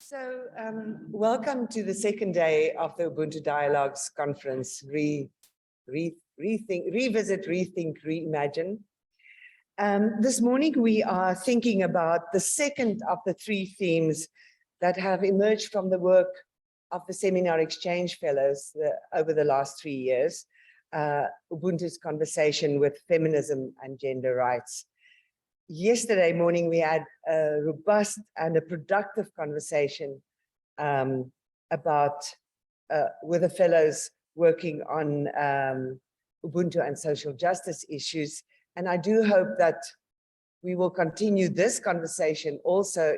So, welcome to the second day of the Ubuntu Dialogues Conference, Revisit, Rethink, Reimagine. This morning we are thinking about the second of the three themes that have emerged from the work of the Seminar Exchange Fellows over the last 3 years, Ubuntu's conversation with feminism and gender rights. Yesterday morning, we had a robust and a productive conversation with the fellows working on Ubuntu and social justice issues. And I do hope that we will continue this conversation also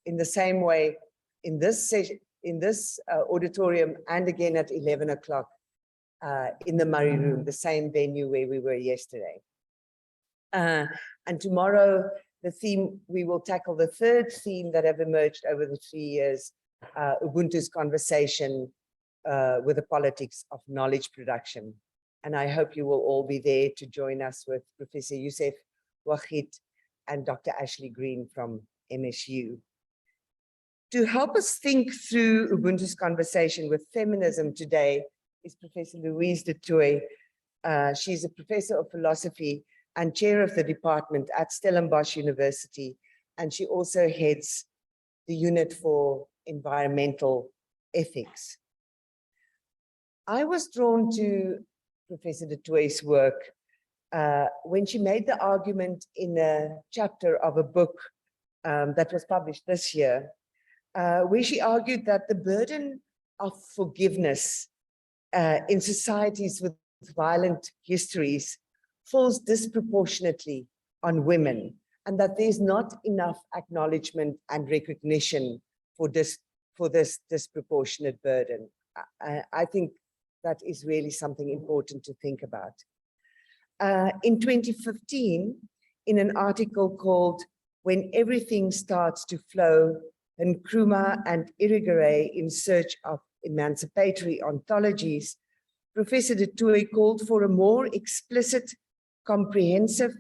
in the same way in this auditorium and again at 11 o'clock in the Murray Room, the same venue where we were yesterday. And tomorrow, we will tackle the third theme that have emerged over the 3 years, Ubuntu's conversation with the politics of knowledge production. And I hope you will all be there to join us with Professor Youssef Wahid and Dr. Ashley Green from MSU. To help us think through Ubuntu's conversation with feminism today is Professor Louise de Toit. She's a professor of philosophy and chair of the department at Stellenbosch University, and she also heads the unit for environmental ethics. I was drawn to Professor de Toit's work when she made the argument in a chapter of a book that was published this year, where she argued that the burden of forgiveness in societies with violent histories falls disproportionately on women, and that there's not enough acknowledgement and recognition for this disproportionate burden. I think that is really something important to think about. In 2015, in an article called "When Everything Starts to Flow," Nkrumah and Irigaray in Search of Emancipatory Ontologies, Professor de Toit called for a more explicit, comprehensive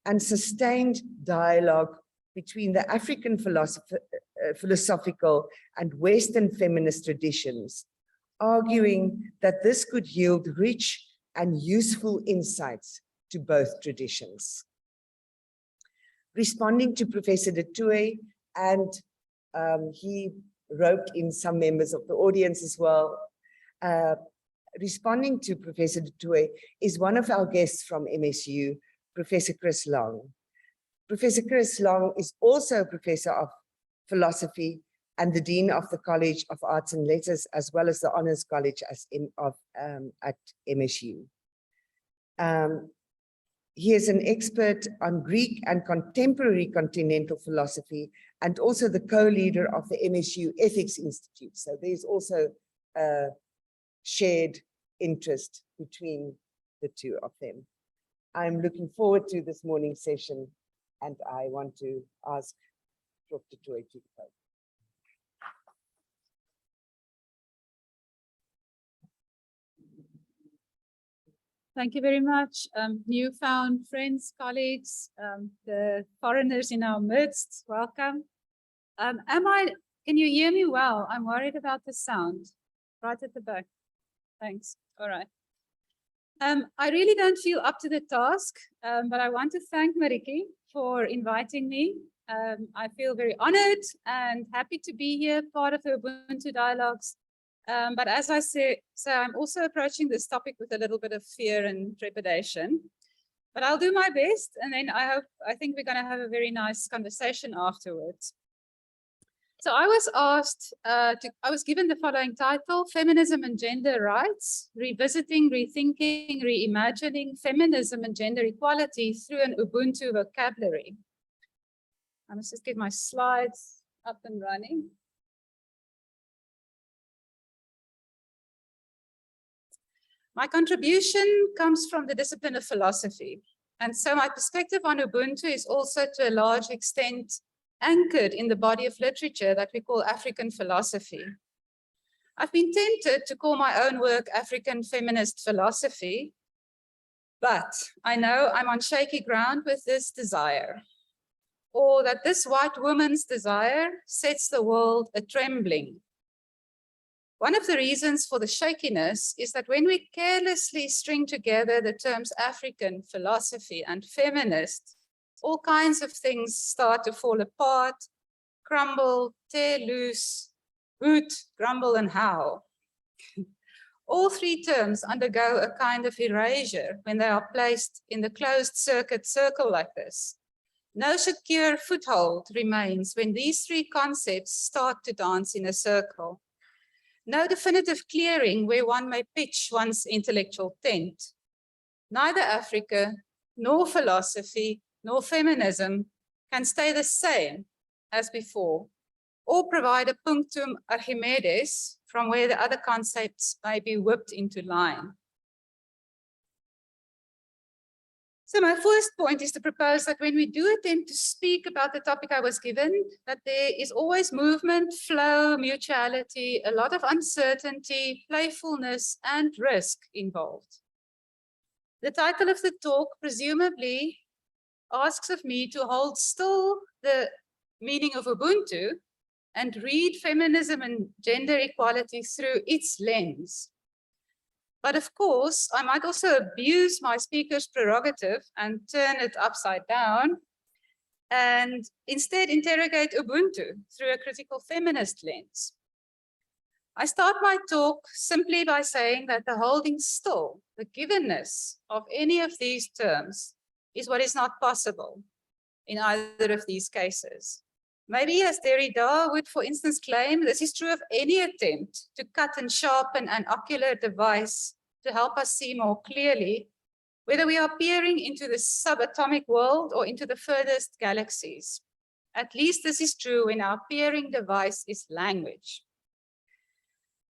and sustained dialogue between the African philosophical and Western feminist traditions, arguing that this could yield rich and useful insights to both traditions. Responding to Professor de Toit, and he wrote in some members of the audience as well, responding to Professor de Toit is one of our guests from MSU, Professor Chris Long. Professor Chris Long is also a professor of philosophy and the Dean of the College of Arts and Letters, as well as the Honors College at MSU. He is an expert on Greek and contemporary continental philosophy and also the co-leader of the MSU Ethics Institute. So there's also shared interest between the two of them. I'm looking forward to this morning's session, and I want to ask Prof. Toit to go. Thank you very much, newfound friends, colleagues, the foreigners in our midst, welcome. Can you hear me well? I'm worried about the sound. Right at the back. Thanks. All right. I really don't feel up to the task, but I want to thank Marietjie for inviting me. I feel very honored and happy to be here, part of the Ubuntu Dialogues. But as I say, I'm also approaching this topic with a little bit of fear and trepidation. But I'll do my best, and then I think we're going to have a very nice conversation afterwards. So I was asked, I was given the following title: Feminism and Gender Rights, Revisiting, Rethinking, Reimagining Feminism and Gender Equality Through an Ubuntu Vocabulary. I must just get my slides up and running. My contribution comes from the discipline of philosophy. And so my perspective on Ubuntu is also to a large extent anchored in the body of literature that we call African philosophy. I've been tempted to call my own work African feminist philosophy, but I know I'm on shaky ground with this desire. or that this white woman's desire sets the world a-trembling. One of the reasons for the shakiness is that when we carelessly string together the terms African, philosophy, and feminist, all kinds of things start to fall apart, crumble, tear loose, hoot, grumble, and howl. All three terms undergo a kind of erasure when they are placed in the closed circuit circle like this. No secure foothold remains when these three concepts start to dance in a circle. No definitive clearing where one may pitch one's intellectual tent. Neither Africa, nor philosophy, nor feminism can stay the same as before, or provide a punctum Archimedes from where the other concepts may be whipped into line. So my first point is to propose that when we do attempt to speak about the topic I was given, that there is always movement, flow, mutuality, a lot of uncertainty, playfulness, and risk involved. The title of the talk presumably asks of me to hold still the meaning of Ubuntu and read feminism and gender equality through its lens. But of course, I might also abuse my speaker's prerogative and turn it upside down and instead interrogate Ubuntu through a critical feminist lens. I start my talk simply by saying that the holding still, the givenness of any of these terms is what is not possible in either of these cases. Maybe as Derrida would, for instance, claim, this is true of any attempt to cut and sharpen an ocular device to help us see more clearly, whether we are peering into the subatomic world or into the furthest galaxies. At least this is true when our peering device is language.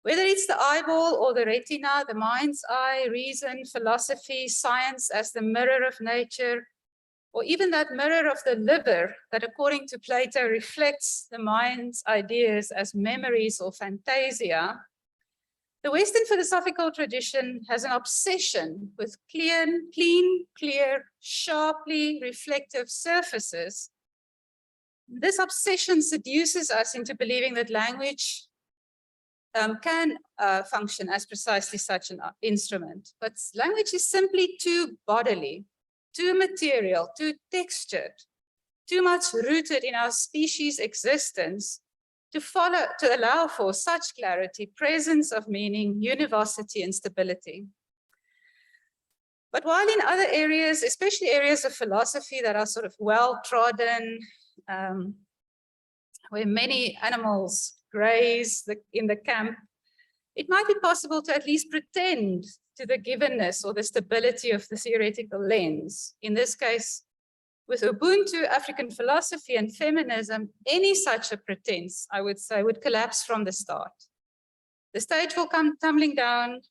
Whether it's the eyeball or the retina, the mind's eye, reason, philosophy, science as the mirror of nature, or even that mirror of the liver that, according to Plato, reflects the mind's ideas as memories or fantasia, the Western philosophical tradition has an obsession with clean, clear, sharply reflective surfaces. This obsession seduces us into believing that language can function as precisely such an instrument, but language is simply too bodily, too material, too textured, too much rooted in our species' existence to allow for such clarity, presence of meaning, univocity, and stability. But while in other areas, especially areas of philosophy that are sort of well-trodden, where many animals graze in the camp, it might be possible to at least pretend to the givenness or the stability of the theoretical lens. In this case, with Ubuntu, African philosophy, and feminism, any such a pretense, I would say, would collapse from the start. The stage will come tumbling down,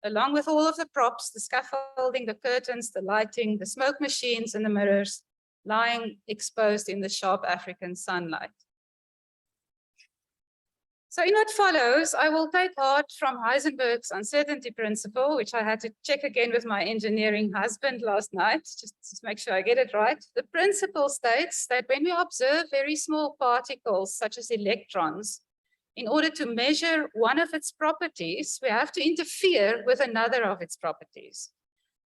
along with all of the props, the scaffolding, the curtains, the lighting, the smoke machines, and the mirrors, lying exposed in the sharp African sunlight. So in what follows, I will take heart from Heisenberg's uncertainty principle, which I had to check again with my engineering husband last night, just to make sure I get it right. The principle states that when we observe very small particles, such as electrons, in order to measure one of its properties, we have to interfere with another of its properties.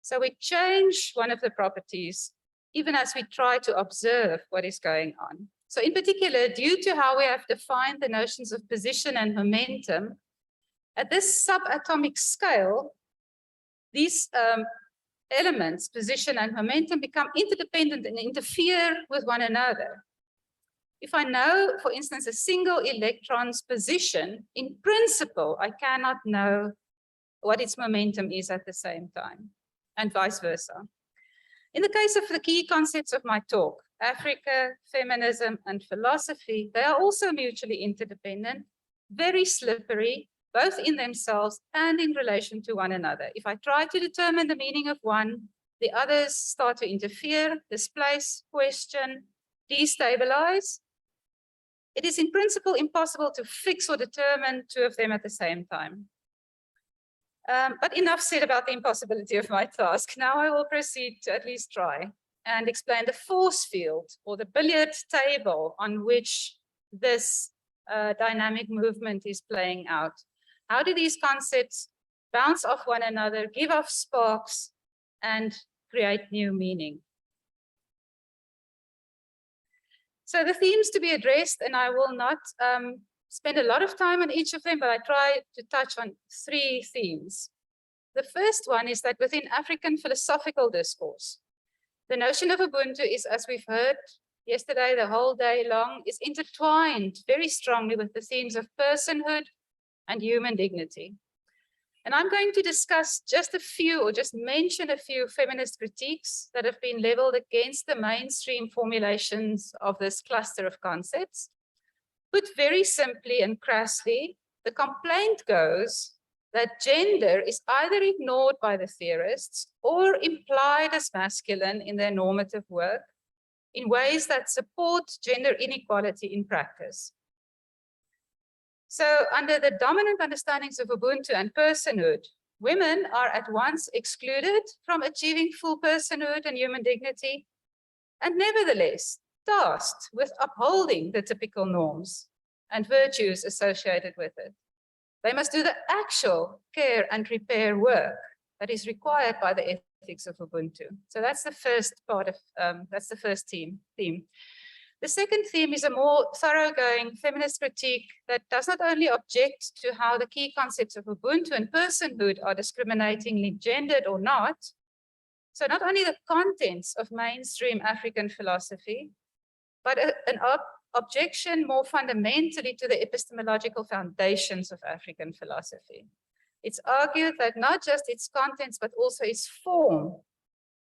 So we change one of the properties, even as we try to observe what is going on. So in particular, due to how we have defined the notions of position and momentum, at this subatomic scale, these elements, position and momentum, become interdependent and interfere with one another. If I know, for instance, a single electron's position, in principle, I cannot know what its momentum is at the same time, and vice versa. In the case of the key concepts of my talk, Africa, feminism, and philosophy, they are also mutually interdependent, very slippery, both in themselves and in relation to one another. If I try to determine the meaning of one, the others start to interfere, displace, question, destabilize. It is in principle impossible to fix or determine two of them at the same time. But enough said about the impossibility of my task. Now I will proceed to at least try. and explain the force field or the billiard table on which this dynamic movement is playing out. How do these concepts bounce off one another, give off sparks, and create new meaning? So the themes to be addressed, and I will not spend a lot of time on each of them, but I try to touch on 3 themes. The first one is that within African philosophical discourse, the notion of Ubuntu is, as we've heard yesterday, the whole day long, is intertwined very strongly with the themes of personhood and human dignity. And I'm going to discuss just a few, or just mention a few feminist critiques that have been leveled against the mainstream formulations of this cluster of concepts. Put very simply and crassly, the complaint goes that gender is either ignored by the theorists or implied as masculine in their normative work in ways that support gender inequality in practice. So under the dominant understandings of Ubuntu and personhood, women are at once excluded from achieving full personhood and human dignity, and nevertheless tasked with upholding the typical norms and virtues associated with it. They must do the actual care and repair work that is required by the ethics of Ubuntu. So that's the first part of, that's the first theme. The second theme is a more thoroughgoing feminist critique that does not only object to how the key concepts of Ubuntu and personhood are discriminatingly gendered or not, so not only the contents of mainstream African philosophy, but an objection more fundamentally to the epistemological foundations of African philosophy. It's argued that not just its contents, but also its form,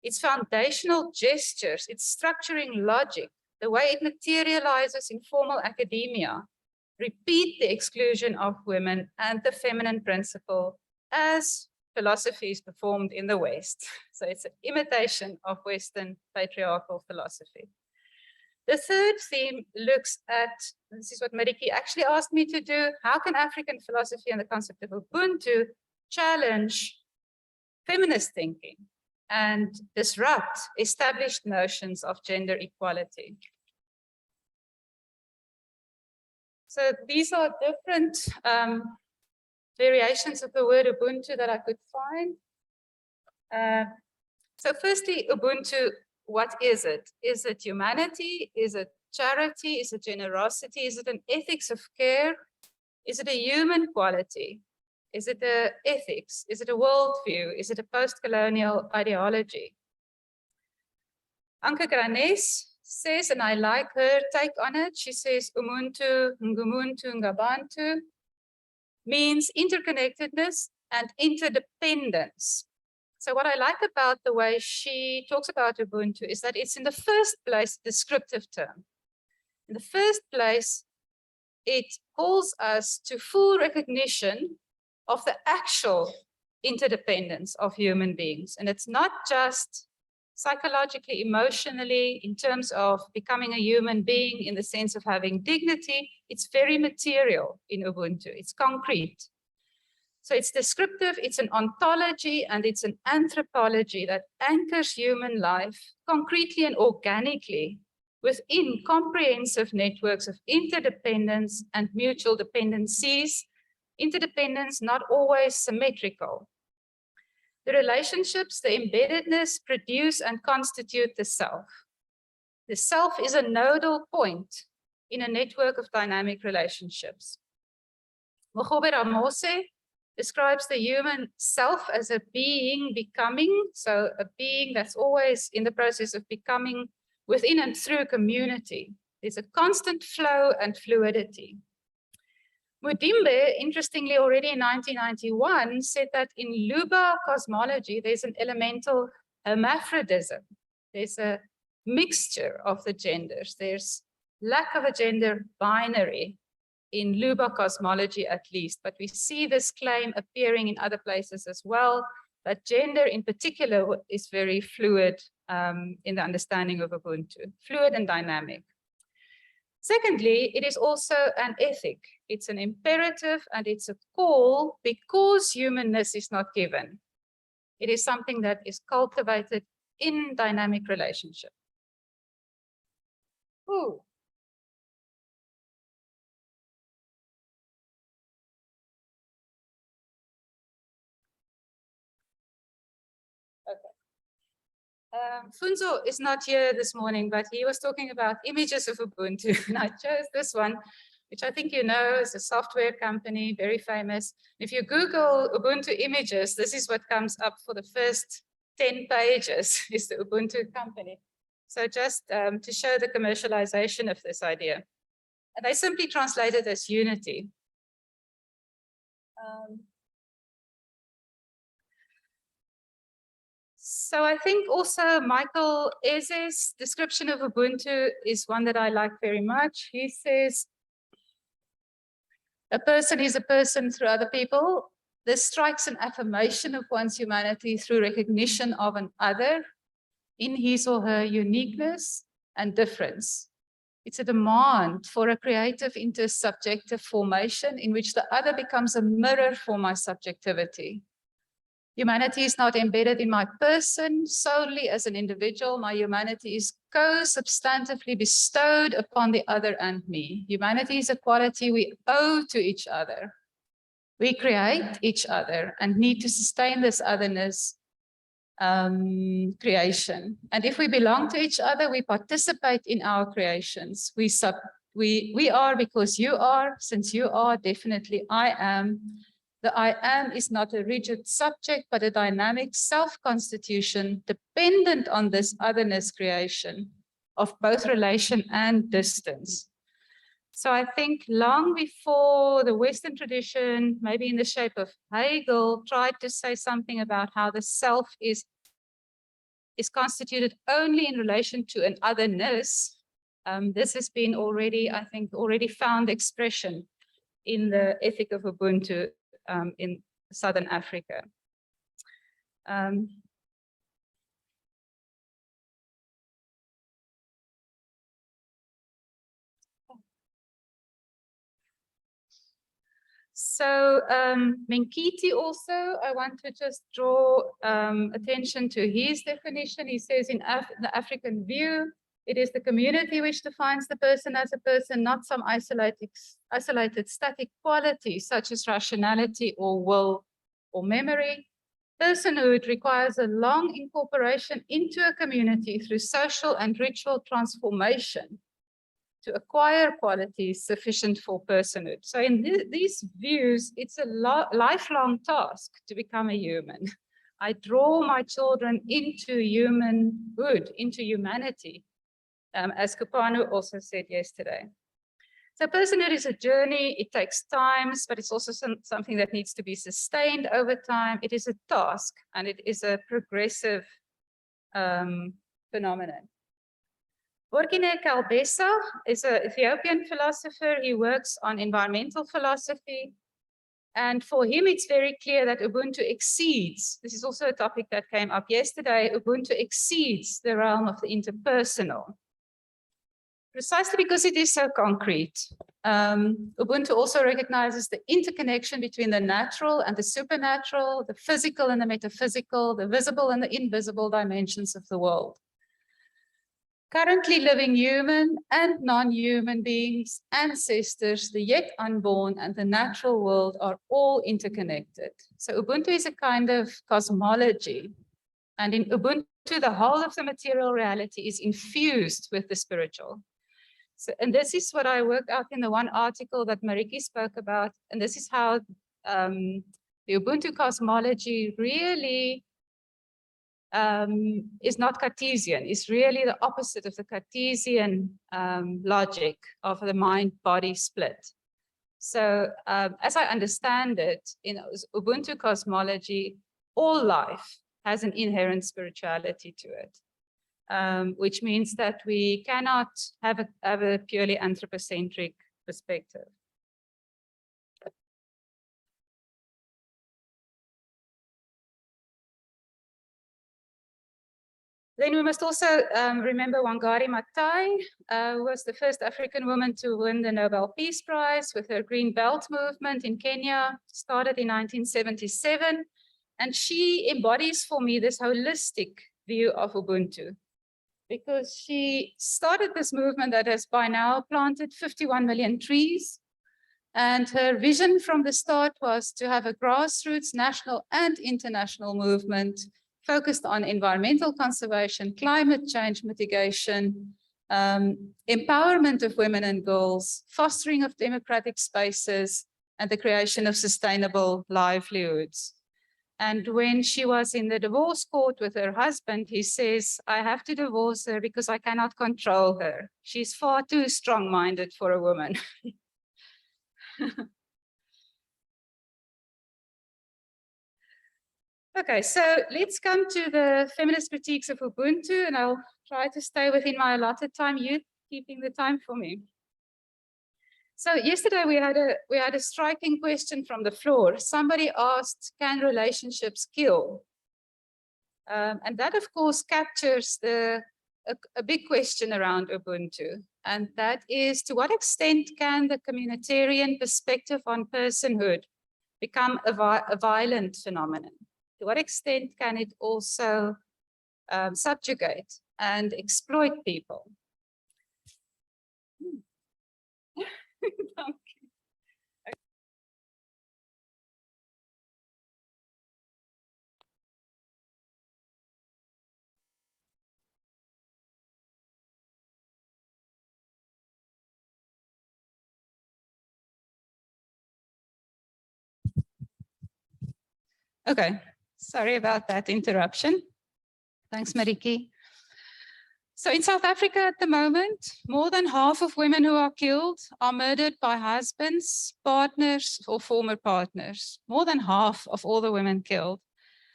its foundational gestures, its structuring logic, the way it materializes in formal academia, repeat the exclusion of women and the feminine principle as philosophy is performed in the West. So it's an imitation of Western patriarchal philosophy. The third theme looks at, this is what Marietjie actually asked me to do, how can African philosophy and the concept of Ubuntu challenge feminist thinking and disrupt established notions of gender equality? So these are different variations of the word Ubuntu that I could find. So firstly, Ubuntu, what is it? Is it humanity? Is it charity? Is it generosity? Is it an ethics of care? Is it a human quality? Is it an ethics? Is it a worldview? Is it a post-colonial ideology? Anke Granes says, and I like her take on it, she says Ubuntu, Ngumuntu, Ngabantu means interconnectedness and interdependence. So what I like about the way she talks about Ubuntu is that it's in the first place a descriptive term. In the first place, it calls us to full recognition of the actual interdependence of human beings. And it's not just psychologically, emotionally, in terms of becoming a human being in the sense of having dignity. It's very material in Ubuntu. It's concrete. So it's descriptive, it's an ontology, and it's an anthropology that anchors human life concretely and organically within comprehensive networks of interdependence and mutual dependencies, interdependence not always symmetrical. The relationships, the embeddedness produce and constitute the self. The self is a nodal point in a network of dynamic relationships. Mogobe Ramose describes the human self as a being becoming, so a being that's always in the process of becoming within and through community. There's a constant flow and fluidity. Mudimbe, interestingly, already in 1991, said that in Luba cosmology, there's an elemental hermaphrodism. There's a mixture of the genders. There's lack of a gender binary in Luba cosmology, at least. But we see this claim appearing in other places as well, that gender in particular is very fluid in the understanding of Ubuntu, fluid and dynamic. Secondly, it is also an ethic. It's an imperative and it's a call because humanness is not given. It is something that is cultivated in dynamic relationship. Ooh. Funzo is not here this morning, but he was talking about images of Ubuntu, and I chose this one, which I think you know is a software company, very famous. If you Google Ubuntu images, this is what comes up for the first 10 pages, is the Ubuntu company. So just to show the commercialization of this idea. And they simply translate it as unity. So I think also Michael Eze's description of Ubuntu is one that I like very much. He says, a person is a person through other people. This strikes an affirmation of one's humanity through recognition of an other in his or her uniqueness and difference. It's a demand for a creative intersubjective formation in which the other becomes a mirror for my subjectivity. Humanity is not embedded in my person solely as an individual. My humanity is co-substantively bestowed upon the other and me. Humanity is a quality we owe to each other. We create each other and need to sustain this otherness creation. And if we belong to each other, we participate in our creations. We are because you are, since you are, definitely I am. The I am is not a rigid subject, but a dynamic self-constitution dependent on this otherness creation of both relation and distance. So I think long before the Western tradition, maybe in the shape of Hegel, tried to say something about how the self is constituted only in relation to an otherness, this has been already, I think, found expression in the ethic of Ubuntu in Southern Africa. So Menkiti also, I want to just draw attention to his definition. He says in the African view, it is the community which defines the person as a person, not some isolated static quality such as rationality or will or memory. Personhood requires a long incorporation into a community through social and ritual transformation to acquire qualities sufficient for personhood. So in these views, it's a lifelong task to become a human. I draw my children into humanhood, into humanity, as Kupanu also said yesterday. So personhood is a journey, it takes time, but it's also something that needs to be sustained over time. It is a task, and it is a progressive phenomenon. Borkine Kalbesa is an Ethiopian philosopher. He works on environmental philosophy. And for him, it's very clear that Ubuntu exceeds, this is also a topic that came up yesterday, Ubuntu exceeds the realm of the interpersonal. Precisely because it is so concrete. Ubuntu also recognizes the interconnection between the natural and the supernatural, the physical and the metaphysical, the visible and the invisible dimensions of the world. Currently living human and non-human beings, ancestors, the yet unborn, and the natural world are all interconnected. So Ubuntu is a kind of cosmology. And in Ubuntu, the whole of the material reality is infused with the spiritual. So, and this is what I worked out in the one article that Marietjie spoke about. And this is how the Ubuntu cosmology really is not Cartesian. It's really the opposite of the Cartesian logic of the mind-body split. So as I understand it, in Ubuntu cosmology, all life has an inherent spirituality to it. Which means that we cannot have a purely anthropocentric perspective. Then we must also remember Wangari Maathai, who was the first African woman to win the Nobel Peace Prize with her Green Belt movement in Kenya, started in 1977. And she embodies for me this holistic view of Ubuntu, because she started this movement that has by now planted 51 million trees. And her vision from the start was to have a grassroots national and international movement focused on environmental conservation, climate change mitigation, empowerment of women and girls, fostering of democratic spaces, and the creation of sustainable livelihoods. And when she was in the divorce court with her husband, he says, I have to divorce her because I cannot control her. She's far too strong-minded for a woman. Okay, so let's come to the feminist critiques of Ubuntu, and I'll try to stay within my allotted time. You keeping the time for me. So yesterday we had a striking question from the floor. Somebody asked, can relationships kill? And that, of course, captures a big question around Ubuntu. And that is, to what extent can the communitarian perspective on personhood become a violent phenomenon? To what extent can it also subjugate and exploit people? Okay, sorry about that interruption. Thanks, Marietjie. So in South Africa at the moment, more than half of women who are killed are murdered by husbands, partners, or former partners. More than half of all the women killed.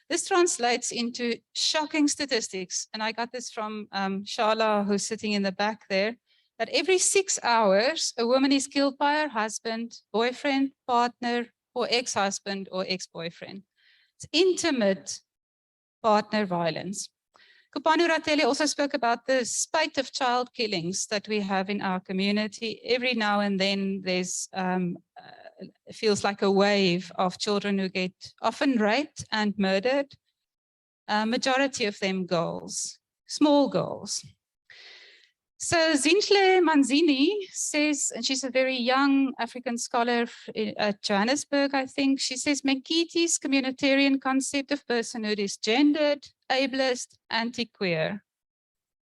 This translates into shocking statistics, and I got this from Shala, who's sitting in the back there, that every 6 hours, a woman is killed by her husband, boyfriend, partner, or ex-husband or ex-boyfriend. It's intimate partner violence. Kopano Rateli also spoke about the spate of child killings that we have in our community. Every now and then there's it feels like a wave of children who get often raped and murdered. Majority of them girls, small girls. So Zinhle Manzini says, and she's a very young African scholar at Johannesburg, I think, she says, Menkiti's communitarian concept of personhood is gendered, ableist, anti-queer.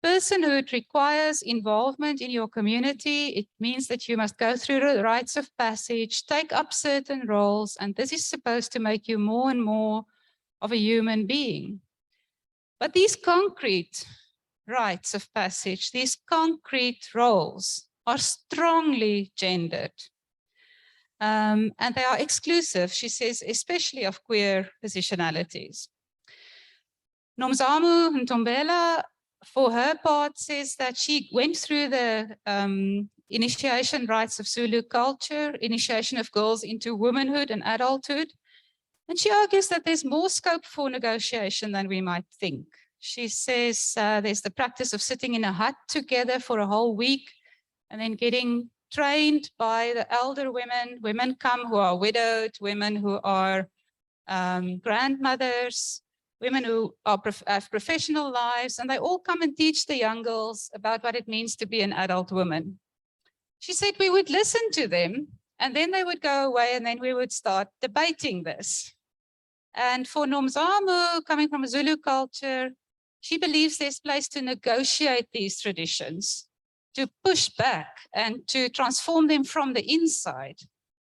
Personhood requires involvement in your community. It means that you must go through the rites of passage, take up certain roles, and this is supposed to make you more and more of a human being. But these concrete rites of passage, these concrete roles are strongly gendered. And they are exclusive, she says, especially of queer positionalities. Nomzamo Ntombela, for her part, says that she went through the initiation rites of Zulu culture, initiation of girls into womanhood and adulthood. And she argues that there's more scope for negotiation than we might think. She says there's the practice of sitting in a hut together for a whole week and then getting trained by the elder women. Women come who are widowed, women who are grandmothers, women who are have professional lives, and they all come and teach the young girls about what it means to be an adult woman. She said we would listen to them, and then they would go away, and then we would start debating this. And for Nomzamo, coming from a Zulu culture, she believes there's place to negotiate these traditions, to push back and to transform them from the inside.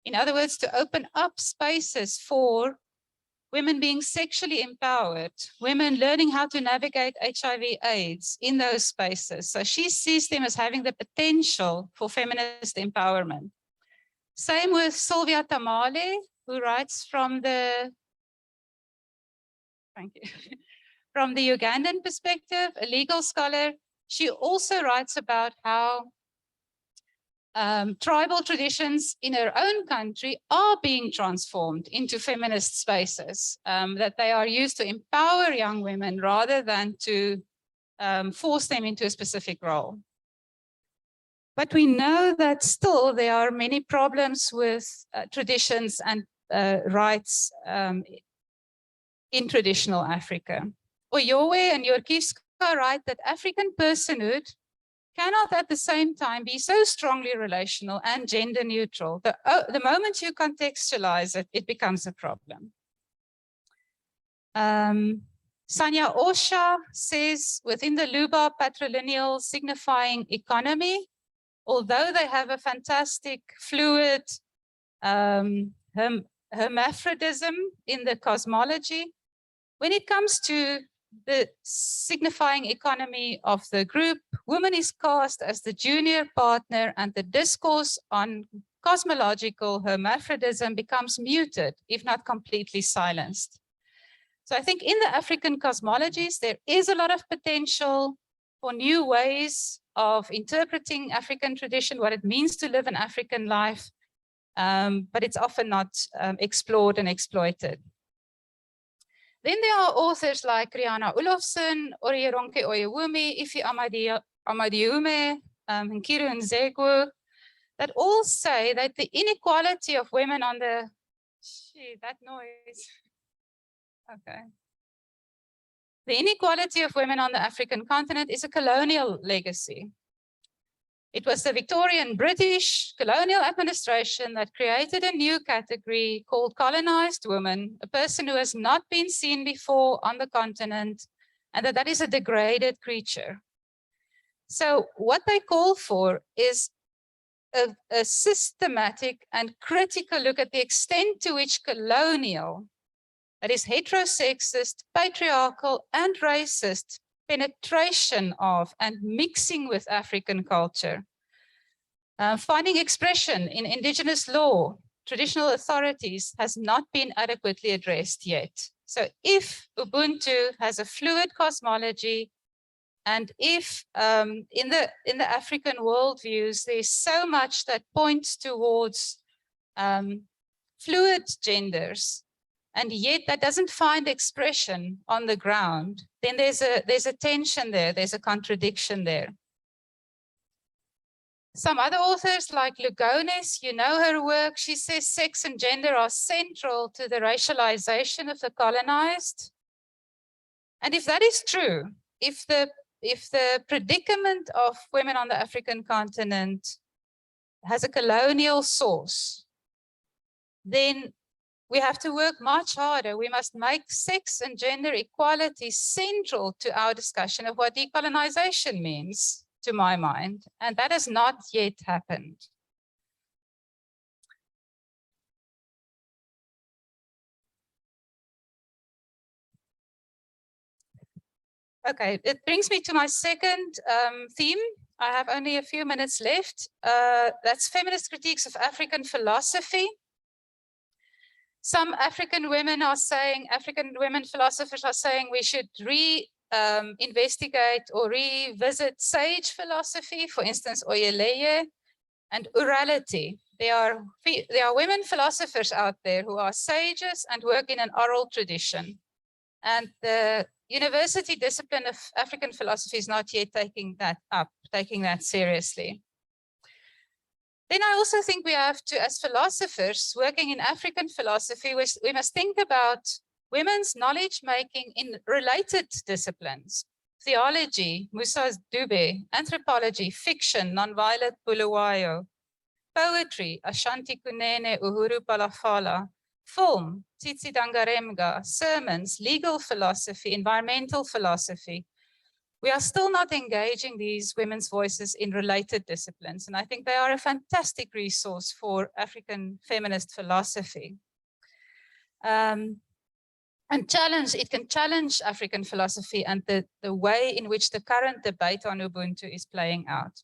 In other words, to open up spaces for women being sexually empowered, women learning how to navigate HIV/AIDS in those spaces. So she sees them as having the potential for feminist empowerment. Same with Sylvia Tamale, who writes from the, thank you, from the Ugandan perspective, a legal scholar. She also writes about how tribal traditions in her own country are being transformed into feminist spaces, that they are used to empower young women rather than to force them into a specific role. But we know that still there are many problems with traditions and rights in traditional Africa. Oyowe and Yorkivska write that African personhood cannot at the same time be so strongly relational and gender neutral. The moment you contextualize it, it becomes a problem. Sanya Osha says, within the Luba patrilineal signifying economy, although they have a fantastic fluid hermaphrodism in the cosmology, when it comes to the signifying economy of the group, woman is cast as the junior partner, and the discourse on cosmological hermaphrodism becomes muted, if not completely silenced. So I think in the African cosmologies, there is a lot of potential for new ways of interpreting African tradition, what it means to live an African life, but it's often not explored and exploited. Then there are authors like Rihanna Oelofsen, Orieronke Oyewumi, Ifi Amadiume, Nkiru Nzegwu, that all say that the inequality of women on the, that noise. Okay. The inequality of women on the African continent is a colonial legacy. It was the Victorian British colonial administration that created a new category called colonized woman, a person who has not been seen before on the continent, and that is a degraded creature. So what they call for is a systematic and critical look at the extent to which colonial, that is heterosexist, patriarchal, and racist penetration of and mixing with African culture, finding expression in indigenous law, traditional authorities, has not been adequately addressed yet. So if Ubuntu has a fluid cosmology, and if in the African worldviews, there's so much that points towards fluid genders, and yet that doesn't find expression on the ground, then there's a tension there, there's a contradiction there. Some other authors like Lugones, you know her work, she says sex and gender are central to the racialization of the colonized. And if that is true, if the predicament of women on the African continent has a colonial source, then we have to work much harder. We must make sex and gender equality central to our discussion of what decolonization means, to my mind, and that has not yet happened. Okay, it brings me to my second theme. I have only a few minutes left. That's feminist critiques of African philosophy. Some African women are saying, African women philosophers are saying we should investigate or revisit sage philosophy, for instance, Oyeleye and orality. There are women philosophers out there who are sages and work in an oral tradition. And the university discipline of African philosophy is not yet taking that up, taking that seriously. Then I also think we have to, as philosophers working in African philosophy, we must think about women's knowledge making in related disciplines. Theology, Musa Dube, anthropology, fiction, nonviolent Bulawayo, poetry, Ashanti Kunene, Uhuru Palafala, film, Tsitsi Dangaremga, sermons, legal philosophy, environmental philosophy. We are still not engaging these women's voices in related disciplines, and I think they are a fantastic resource for African feminist philosophy. And it can challenge African philosophy and the way in which the current debate on Ubuntu is playing out.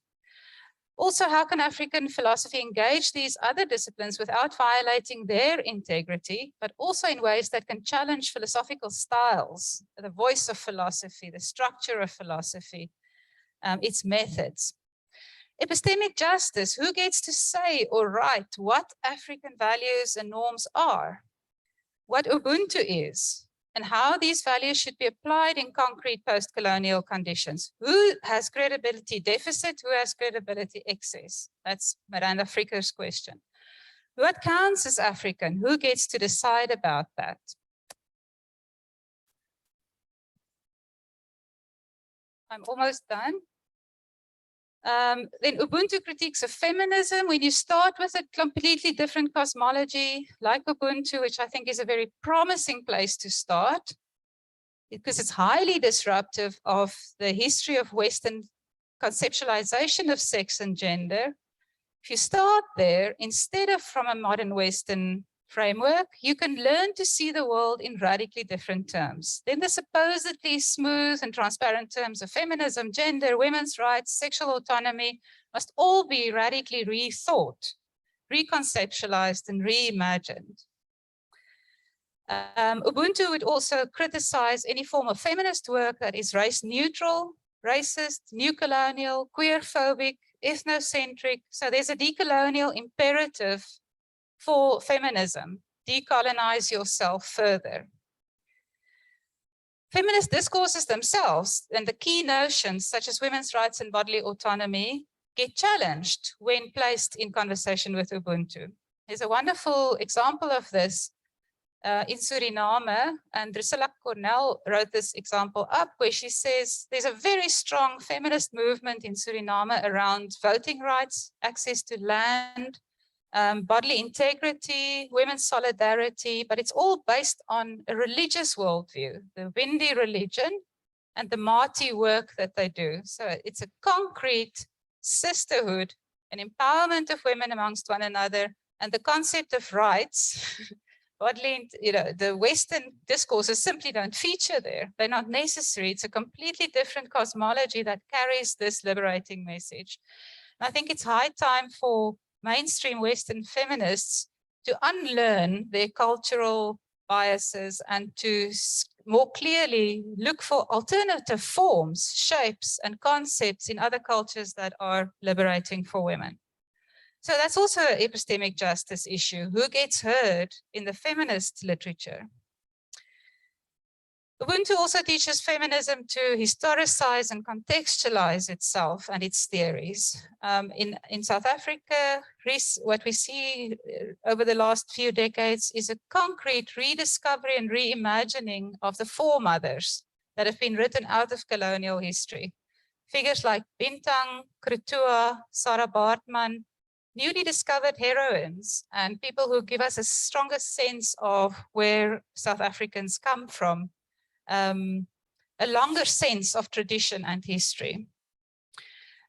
Also, how can African philosophy engage these other disciplines without violating their integrity, but also in ways that can challenge philosophical styles, the voice of philosophy, the structure of philosophy, its methods? Epistemic justice, who gets to say or write what African values and norms are, what Ubuntu is, and how these values should be applied in concrete post-colonial conditions. Who has credibility deficit? Who has credibility excess? That's Miranda Fricker's question. What counts as African? Who gets to decide about that? I'm almost done. Then Ubuntu critiques of feminism. When you start with a completely different cosmology, like Ubuntu, which I think is a very promising place to start, because it's highly disruptive of the history of Western conceptualization of sex and gender. If you start there, instead of from a modern Western framework, you can learn to see the world in radically different terms. Then the supposedly smooth and transparent terms of feminism, gender, women's rights, sexual autonomy must all be radically rethought, reconceptualized, and reimagined. Ubuntu would also criticize any form of feminist work that is race neutral, racist, new colonial, queer-phobic, ethnocentric. So there's a decolonial imperative for feminism. Decolonize yourself further. Feminist discourses themselves and the key notions such as women's rights and bodily autonomy get challenged when placed in conversation with Ubuntu. There's a wonderful example of this in Suriname, and Drusilla Cornell wrote this example up where she says there's a very strong feminist movement in Suriname around voting rights, access to land, bodily integrity, women's solidarity, but it's all based on a religious worldview, the Windi religion and the Mati work that they do. So it's a concrete sisterhood, an empowerment of women amongst one another, and the concept of rights. Bodily, the Western discourses simply don't feature there. They're not necessary. It's a completely different cosmology that carries this liberating message. And I think it's high time for mainstream Western feminists to unlearn their cultural biases and to more clearly look for alternative forms, shapes, and concepts in other cultures that are liberating for women. So that's also an epistemic justice issue. Who gets heard in the feminist literature? Ubuntu also teaches feminism to historicize and contextualize itself and its theories. In South Africa, what we see over the last few decades is a concrete rediscovery and reimagining of the foremothers that have been written out of colonial history. Figures like Bintang, Krutua, Sarah Bartman, newly discovered heroines and people who give us a stronger sense of where South Africans come from, a longer sense of tradition and history.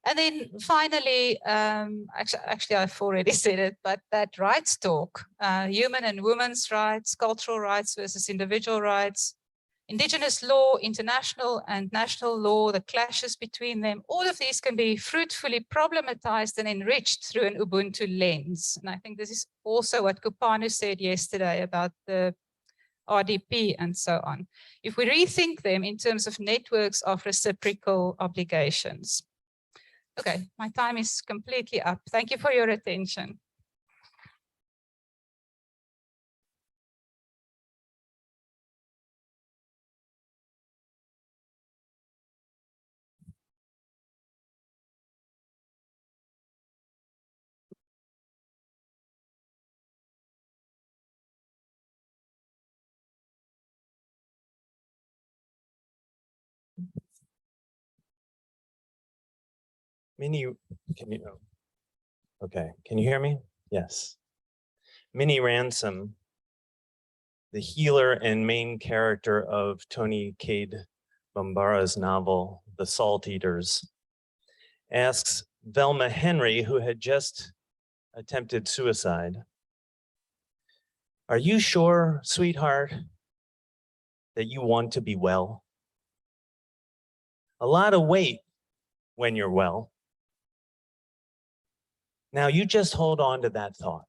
And then finally, actually I've already said it, but that rights talk, human and women's rights, cultural rights versus individual rights, Indigenous law, international and national law, the clashes between them, all of these can be fruitfully problematized and enriched through an Ubuntu lens. And I think this is also what Kupanu said yesterday about the RDP and so on. If we rethink them in terms of networks of reciprocal obligations. Okay, my time is completely up. Thank you for your attention. Minnie, okay, can you hear me? Yes. Minnie Ransom, the healer and main character of Tony Cade Bambara's novel, The Salt Eaters, asks Velma Henry, who had just attempted suicide, "Are you sure, sweetheart, that you want to be well? A lot of weight when you're well. Now you just hold on to that thought."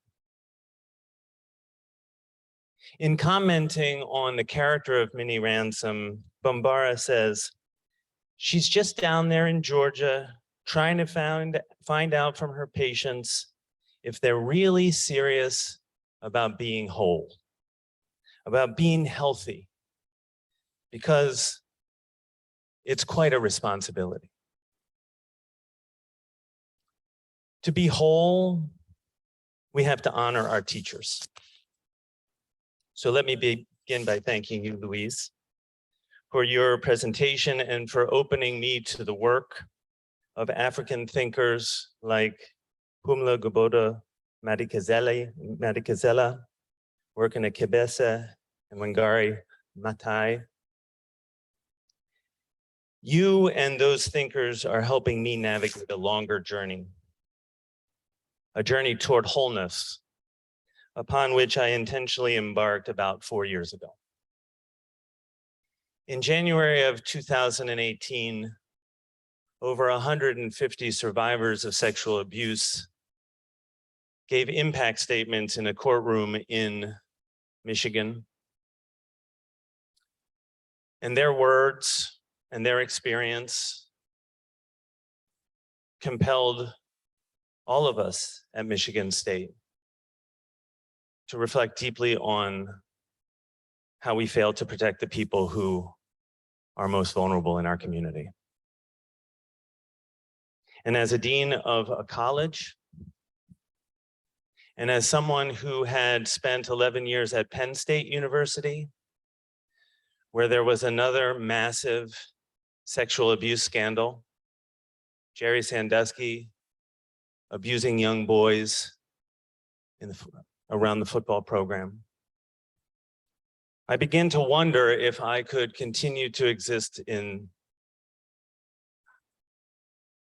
In commenting on the character of Minnie Ransom, Bambara says, "She's just down there in Georgia trying to find out from her patients if they're really serious about being whole, about being healthy, because it's quite a responsibility. To be whole, we have to honor our teachers." So let me begin by thanking you, Louise, for your presentation and for opening me to the work of African thinkers like Pumla Gobodo Madikizela, working at Kibese and Wangari Maathai. You and those thinkers are helping me navigate a longer journey, a journey toward wholeness, upon which I intentionally embarked about 4 years ago. In January of 2018, over 150 survivors of sexual abuse gave impact statements in a courtroom in Michigan. And their words and their experience compelled all of us at Michigan State to reflect deeply on how we fail to protect the people who are most vulnerable in our community. And as a dean of a college, and as someone who had spent 11 years at Penn State University, where there was another massive sexual abuse scandal, Jerry Sandusky abusing young boys around the football program, I began to wonder if I could continue to exist in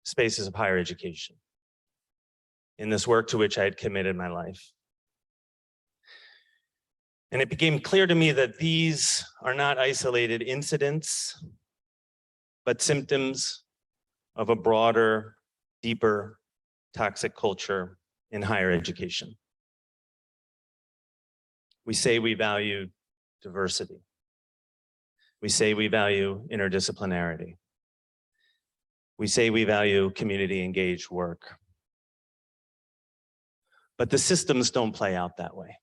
spaces of higher education, in this work to which I had committed my life. And it became clear to me that these are not isolated incidents, but symptoms of a broader, deeper, toxic culture in higher education. We say we value diversity. We say we value interdisciplinarity. We say we value community-engaged work. But the systems don't play out that way.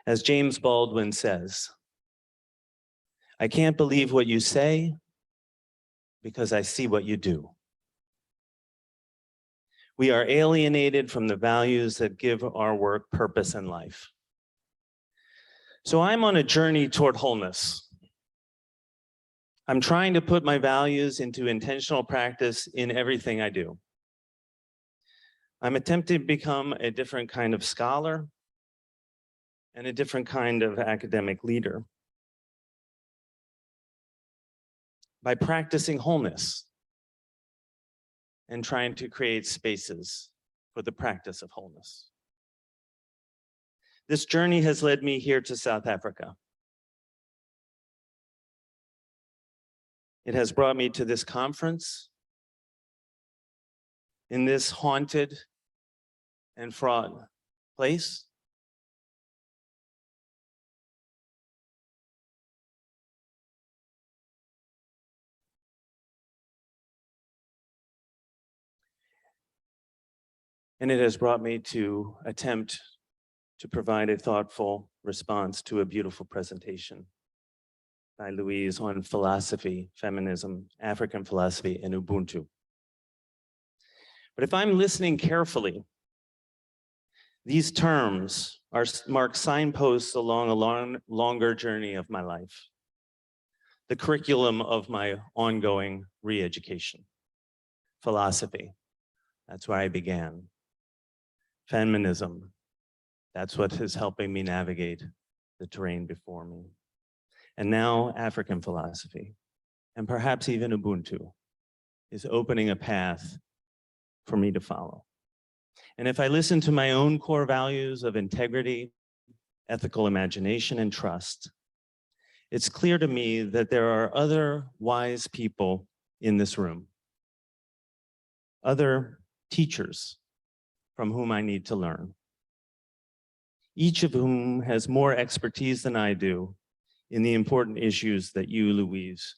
As James Baldwin says, I can't believe what you say because I see what you do. We are alienated from the values that give our work purpose in life. So I'm on a journey toward wholeness. I'm trying to put my values into intentional practice in everything I do. I'm attempting to become a different kind of scholar and a different kind of academic leader by practicing wholeness and trying to create spaces for the practice of wholeness. This journey has led me here to South Africa. It has brought me to this conference in this haunted and fraught place. And it has brought me to attempt to provide a thoughtful response to a beautiful presentation by Louise on philosophy, feminism, African philosophy, and Ubuntu. But if I'm listening carefully, these terms mark signposts along a longer journey of my life, the curriculum of my ongoing re-education. Philosophy, that's where I began. Feminism, that's what is helping me navigate the terrain before me. And now African philosophy, and perhaps even Ubuntu, is opening a path for me to follow. And if I listen to my own core values of integrity, ethical imagination, and trust, it's clear to me that there are other wise people in this room, other teachers from whom I need to learn, each of whom has more expertise than I do in the important issues that you, Louise,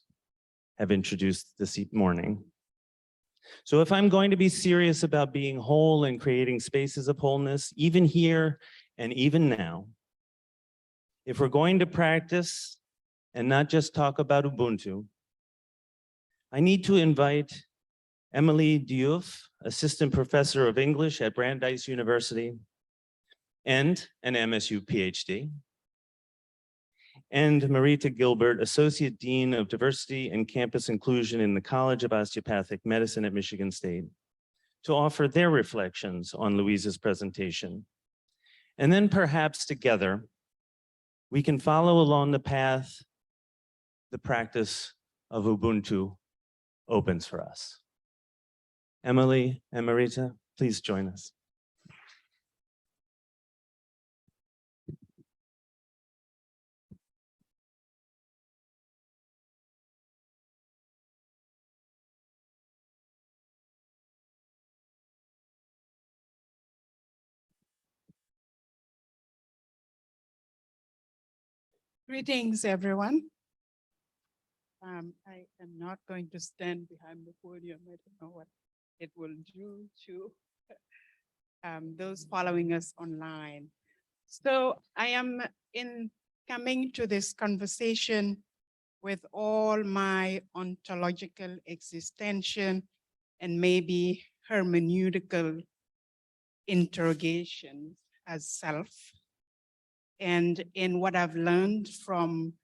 have introduced this morning. So if I'm going to be serious about being whole and creating spaces of wholeness, even here and even now, if we're going to practice and not just talk about Ubuntu, I need to invite Emilie Diouf, Assistant Professor of English at Brandeis University and an MSU PhD, and Marita Gilbert, Associate Dean of Diversity and Campus Inclusion in the College of Osteopathic Medicine at Michigan State, to offer their reflections on Louise's presentation. And then perhaps together, we can follow along the path the practice of Ubuntu opens for us. Emilie and Marita, please join us. Greetings, everyone. I am not going to stand behind the podium. I don't know what it will do to those following us online. So I am coming to this conversation with all my ontological existential and maybe hermeneutical interrogations as self. And in what I've learned from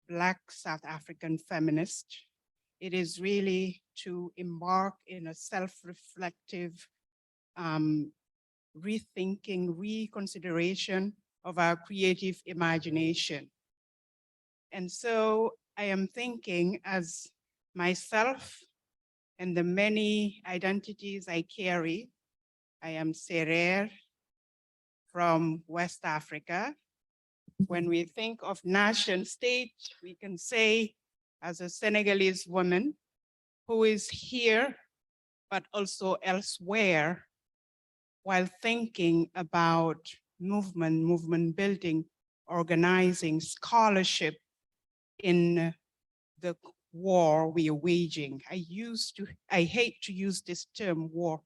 Black South African feminists, it is really to embark in a self-reflective rethinking, reconsideration of our creative imagination. And so I am thinking as myself and the many identities I carry. I am Serer from West Africa. When we think of nation state, we can say as a Senegalese woman who is here, but also elsewhere, while thinking about movement building, organizing, scholarship in the war we are waging. I hate to use this term war,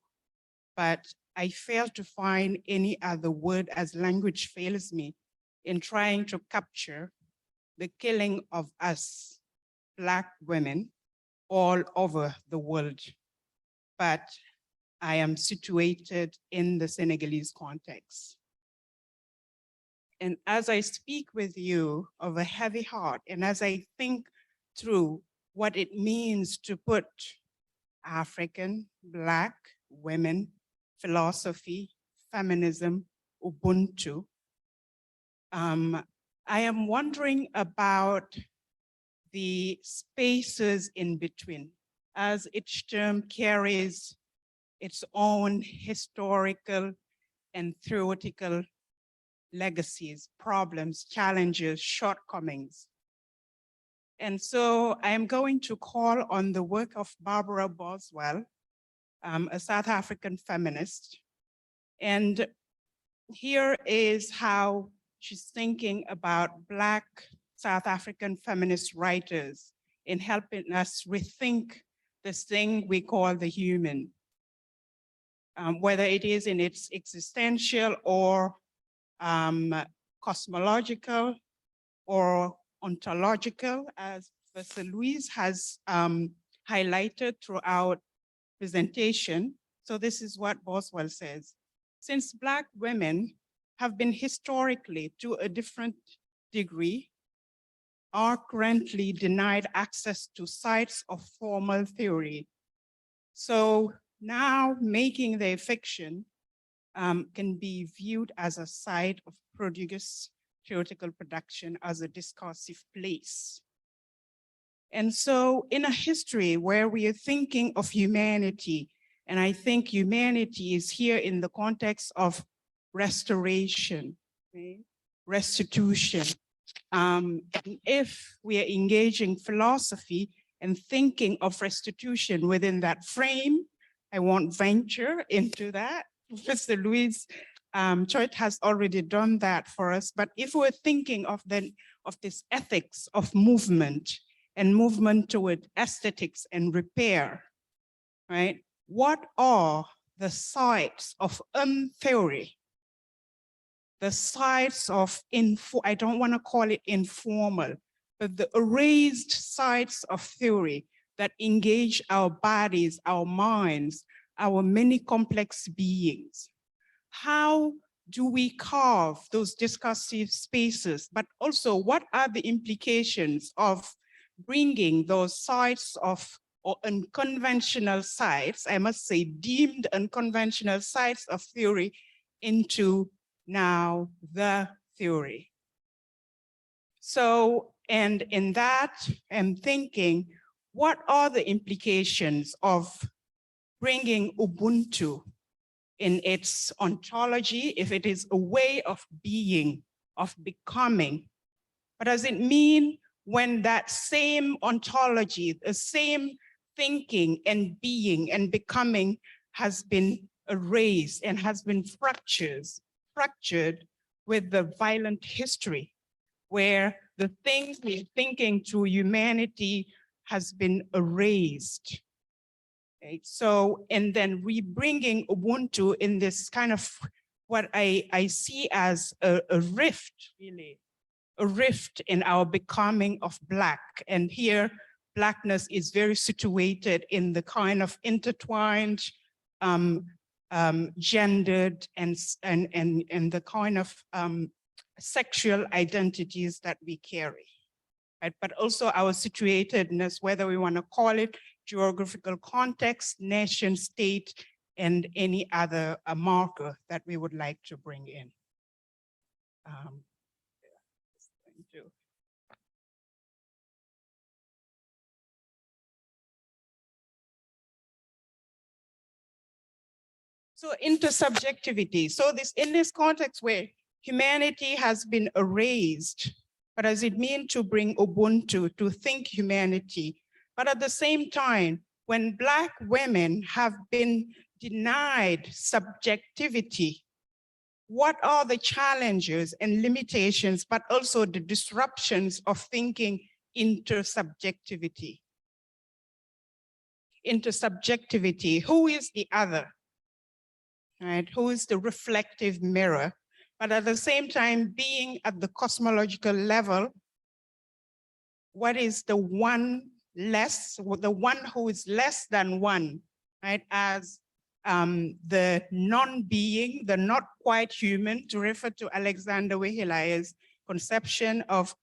but I fail to find any other word as language fails me in trying to capture the killing of us, Black women, all over the world. But I am situated in the Senegalese context. And as I speak with you of a heavy heart, and as I think through what it means to put African, Black women, philosophy, feminism, Ubuntu, I am wondering about the spaces in between, as each term carries its own historical and theoretical legacies, problems, challenges, shortcomings. And so I am going to call on the work of Barbara Boswell, a South African feminist. And here is how she's thinking about Black South African feminist writers in helping us rethink this thing we call the human. Whether it is in its existential or cosmological or ontological, as Professor Louise has highlighted throughout presentation. So this is what Boswell says. Since Black women have been historically, to a different degree, are currently denied access to sites of formal theory. So now making their fiction can be viewed as a site of prodigious theoretical production, as a discursive place. And so in a history where we are thinking of humanity, and I think humanity is here in the context of restoration, okay? Restitution. And if we are engaging philosophy and thinking of restitution within that frame, I won't venture into that. Professor Louise Toit has already done that for us. But if we're thinking of this ethics of movement and movement toward aesthetics and repair, right? What are the sites of theory? The sites of I don't want to call it informal, but the erased sites of theory that engage our bodies, our minds, our many complex beings. How do we carve those discursive spaces, but also what are the implications of bringing those sites of, or unconventional sites, I must say deemed unconventional sites of theory, into now the theory. So, and in that, I'm thinking, what are the implications of bringing Ubuntu in its ontology, if it is a way of being, of becoming? What does it mean when that same ontology, the same thinking and being and becoming has been erased and has been fractured with the violent history, where the things we're thinking to humanity has been erased? Okay, so, and then rebringing Ubuntu in this kind of what I see as a rift, really, a rift in our becoming of Black. And here, Blackness is very situated in the kind of intertwined, gendered, and the kind of sexual identities that we carry. Right? But also our situatedness, whether we want to call it geographical context, nation state, and any other marker that we would like to bring in. So intersubjectivity. So this, in this context where humanity has been erased, what does it mean to bring Ubuntu, to think humanity? But at the same time, when Black women have been denied subjectivity, what are the challenges and limitations, but also the disruptions of thinking intersubjectivity? Intersubjectivity, who is the other? Right? Who is the reflective mirror? But at the same time, being at the cosmological level, what is the one less, the one who is less than one, right? As the non-being, the not quite human, to refer to Alexander Wehelaye's conception of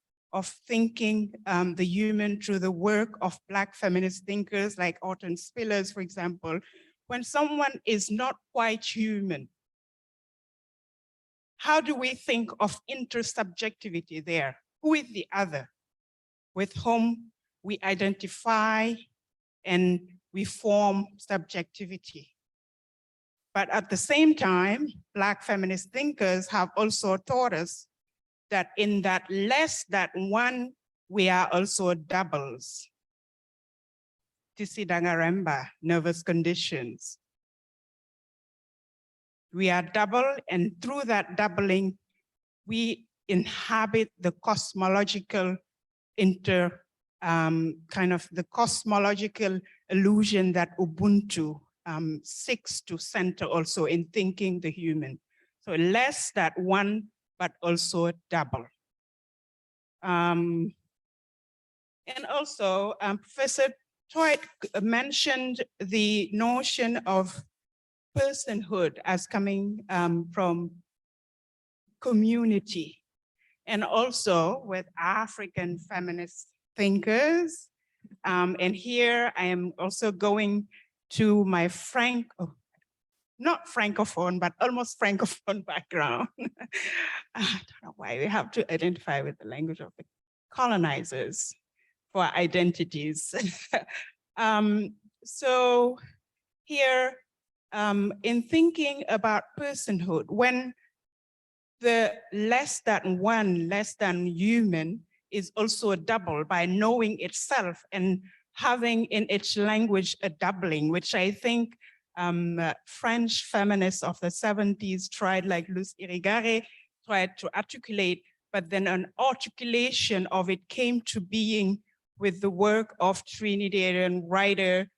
thinking the human through the work of Black feminist thinkers like Orton Spillers, for example. When someone is not quite human, how do we think of intersubjectivity there? Who is the other with whom we identify and we form subjectivity? But at the same time, Black feminist thinkers have also taught us that in that less than one, we are also doubles. Tisidangaremba, nervous conditions. We are double, and through that doubling, we inhabit the cosmological kind of the cosmological illusion that Ubuntu seeks to center also in thinking the human. So less than one, but also double. And also, Professor Toit mentioned the notion of personhood as coming from community, and also with African feminist thinkers. And here I am also going to my not Francophone, but almost Francophone background. I don't know why we have to identify with the language of the colonizers for identities. So here, in thinking about personhood, when the less than one, less than human is also a double by knowing itself and having in its language a doubling, which I think French feminists of the 70s tried, like Louise Irigaray, tried to articulate, but then an articulation of it came to being with the work of Trinidadian writer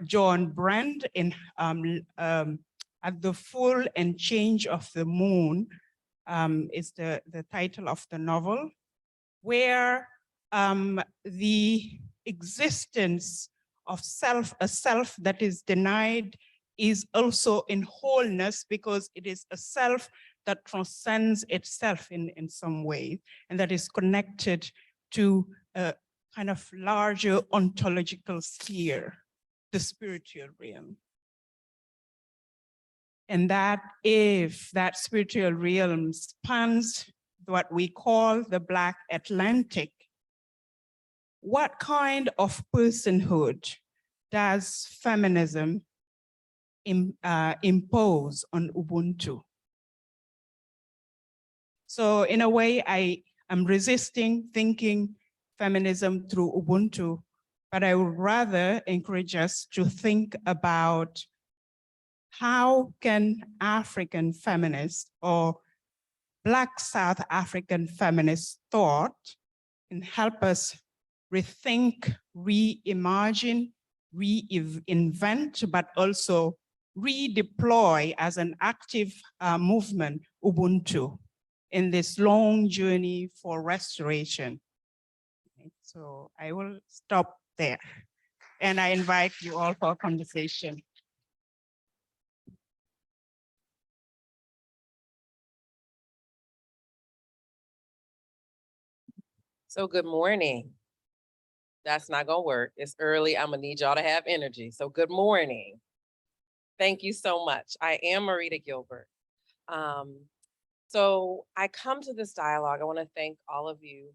John Brand in At the Full and Change of the Moon is the title of the novel, where the existence of a self that is denied is also in wholeness, because it is a self that transcends itself in some way, and that is connected to a kind of larger ontological sphere, the spiritual realm. And that if that spiritual realm spans what we call the Black Atlantic, what kind of personhood does feminism impose on Ubuntu? So in a way, I am resisting thinking feminism through Ubuntu, but I would rather encourage us to think about how can African feminists or Black South African feminist thought can help us rethink, reimagine, reinvent, but also redeploy as an active movement, Ubuntu, in this long journey for restoration. So I will stop there. And I invite you all for a conversation. So good morning. That's not gonna work. It's early. I'm gonna need y'all to have energy. So good morning. Thank you so much. I am Marita Gilbert. So I come to this dialogue. I wanna thank all of you,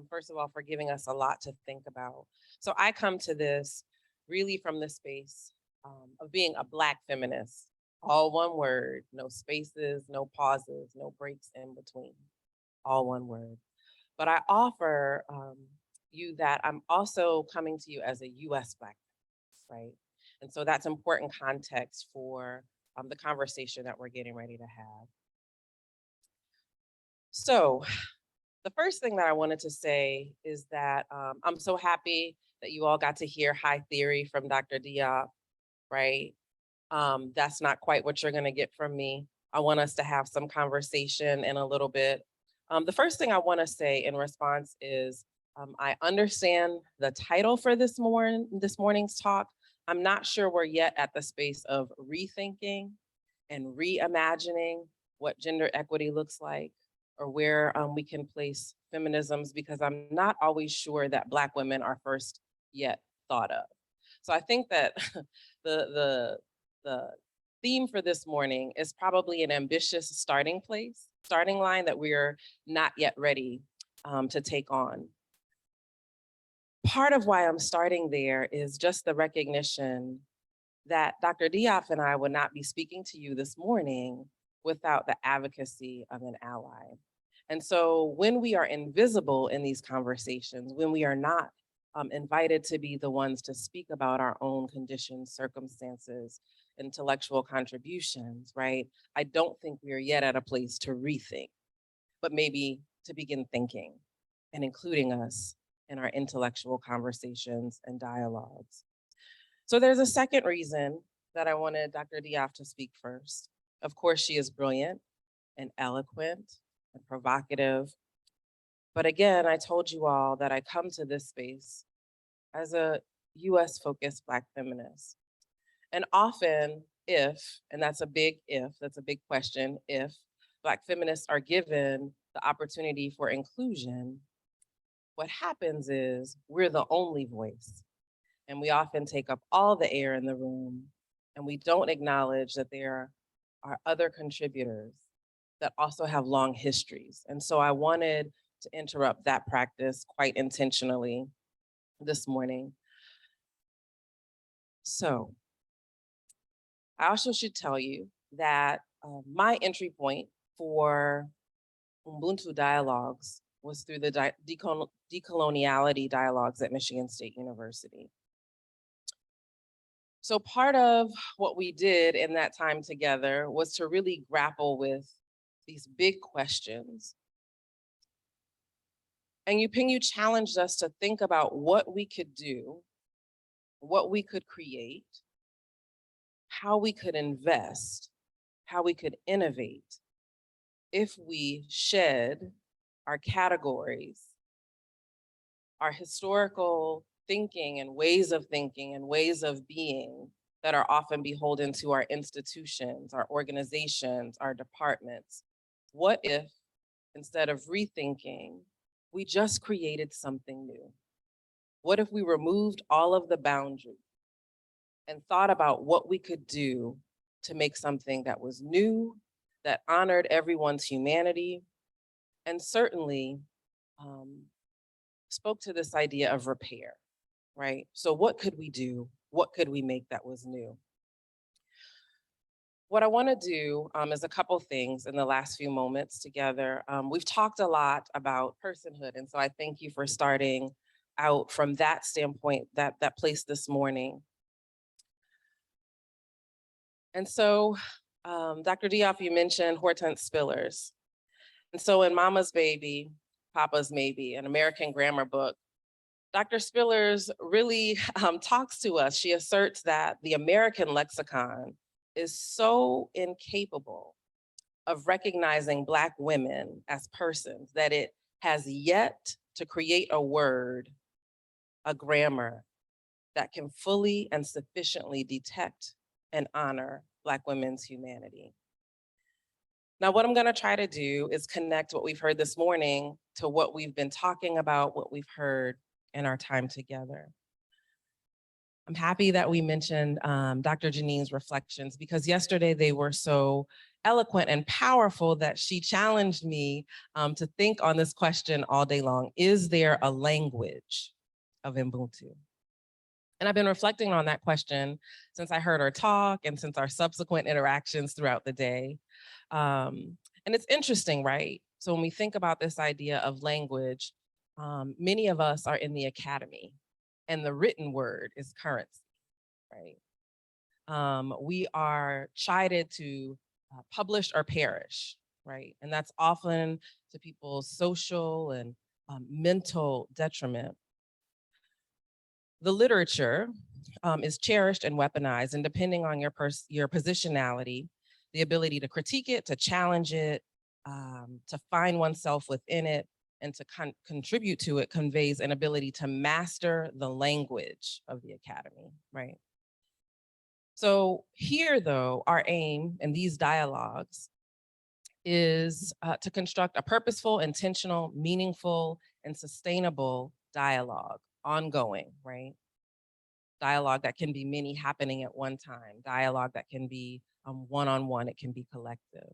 first of all, for giving us a lot to think about. So I come to this really from the space of being a Black feminist, all one word, no spaces, no pauses, no breaks in between, all one word. But I offer you that I'm also coming to you as a US Black feminist, right? And so that's important context for the conversation that we're getting ready to have. So the first thing that I wanted to say is that I'm so happy that you all got to hear High Theory from Dr. Diouf, right? That's not quite what you're gonna get from me. I want us to have some conversation in a little bit. The first thing I wanna say in response is, I understand the title for this morning's talk. I'm not sure we're yet at the space of rethinking and reimagining what gender equity looks like, or where we can place feminisms, because I'm not always sure that Black women are first yet thought of. So I think that the theme for this morning is probably an ambitious starting line that we're not yet ready to take on. Part of why I'm starting there is just the recognition that Dr. Diouf and I would not be speaking to you this morning without the advocacy of an ally. And so when we are invisible in these conversations, when we are not invited to be the ones to speak about our own conditions, circumstances, intellectual contributions, right? I don't think we are yet at a place to rethink, but maybe to begin thinking and including us in our intellectual conversations and dialogues. So there's a second reason that I wanted Dr. Diouf to speak first. Of course, she is brilliant and eloquent and provocative. But again, I told you all that I come to this space as a US focused Black feminist. And often if, and that's a big if, that's a big question, if Black feminists are given the opportunity for inclusion, what happens is we're the only voice. And we often take up all the air in the room, and we don't acknowledge that there are other contributors that also have long histories. And so I wanted to interrupt that practice quite intentionally this morning. So I also should tell you that my entry point for Ubuntu dialogues was through the decoloniality dialogues at Michigan State University. So part of what we did in that time together was to really grapple with these big questions. And you challenged us to think about what we could do, what we could create, how we could invest, how we could innovate if we shed our categories, our historical thinking and ways of being, that are often beholden to our institutions, our organizations, our departments. What if, instead of rethinking, we just created something new? What if we removed all of the boundaries and thought about what we could do to make something that was new, that honored everyone's humanity, and certainly spoke to this idea of repair, right? So what could we do? What could we make that was new? What I want to do is a couple things in the last few moments together. We've talked a lot about personhood, and so I thank you for starting out from that standpoint, that place this morning. And so, Dr. Diouf, you mentioned Hortense Spillers. And so in Mama's Baby, Papa's Maybe, an American grammar book, Dr. Spillers really talks to us. She asserts that the American lexicon is so incapable of recognizing Black women as persons that it has yet to create a word, a grammar that can fully and sufficiently detect and honor Black women's humanity. Now, what I'm gonna try to do is connect what we've heard this morning to what we've been talking about, what we've heard in our time together. I'm happy that we mentioned Dr. Janine's reflections, because yesterday they were so eloquent and powerful that she challenged me to think on this question all day long. Is there a language of Ubuntu? And I've been reflecting on that question since I heard her talk and since our subsequent interactions throughout the day. And it's interesting, right? So when we think about this idea of language, many of us are in the academy, and the written word is currency, right? We are chided to publish or perish, right? And that's often to people's social and mental detriment. The literature is cherished and weaponized, and depending on your positionality, the ability to critique it, to challenge it, to find oneself within it, and to contribute to it conveys an ability to master the language of the academy, right? So here, though, our aim in these dialogues is to construct a purposeful, intentional, meaningful, and sustainable dialogue, ongoing, right? Dialogue that can be many happening at one time, dialogue that can be one-on-one, it can be collective.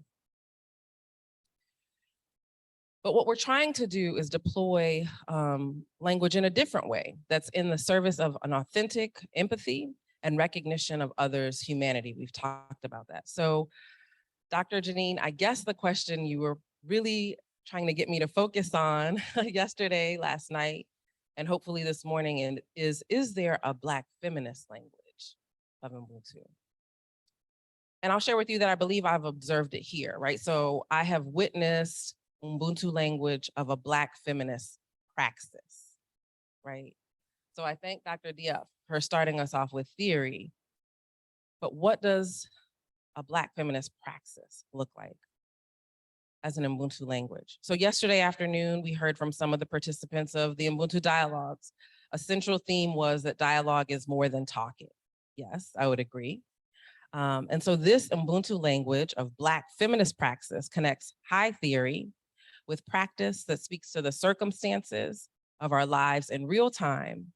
But what we're trying to do is deploy language in a different way that's in the service of an authentic empathy and recognition of others' humanity. We've talked about that. So, Dr. Janine, I guess the question you were really trying to get me to focus on yesterday, last night, and hopefully this morning is there a Black feminist language of Ubuntu? And I'll share with you that I believe I've observed it here, right? So I have witnessed Ubuntu language of a Black feminist praxis, right? So I thank Dr. Diouf for starting us off with theory, but what does a Black feminist praxis look like as an Ubuntu language? So yesterday afternoon, we heard from some of the participants of the Ubuntu dialogues. A central theme was that dialogue is more than talking. Yes, I would agree. And so this Ubuntu language of Black feminist praxis connects high theory with practice that speaks to the circumstances of our lives in real time,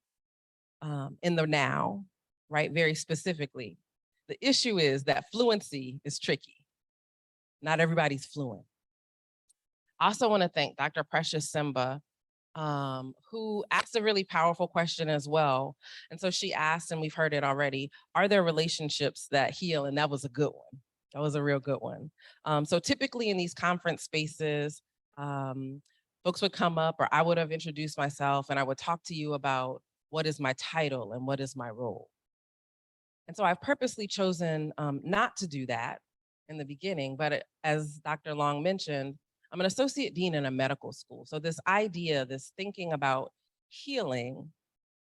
in the now, right? Very specifically. The issue is that fluency is tricky. Not everybody's fluent. I also want to thank Dr. Precious Simba, who asked a really powerful question as well. And so she asked, and we've heard it already, are there relationships that heal? And that was a good one. That was a real good one. So typically in these conference spaces, folks would come up, or I would have introduced myself, and I would talk to you about what is my title and what is my role. And so I've purposely chosen not to do that in the beginning, but as Dr. Long mentioned, I'm an associate dean in a medical school. So this idea, this thinking about healing,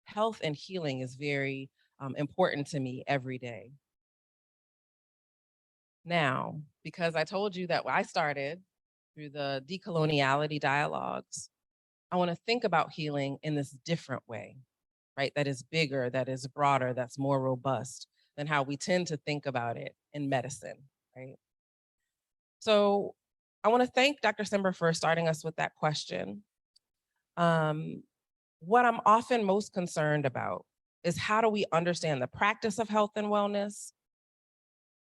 health and healing is very important to me every day. Now, because I told you that I started through the decoloniality dialogues, I want to think about healing in this different way, right? That is bigger, that is broader, that's more robust. than how we tend to think about it in medicine, right? So I want to thank Dr. Simber for starting us with that question. What I'm often most concerned about is how do we understand the practice of health and wellness?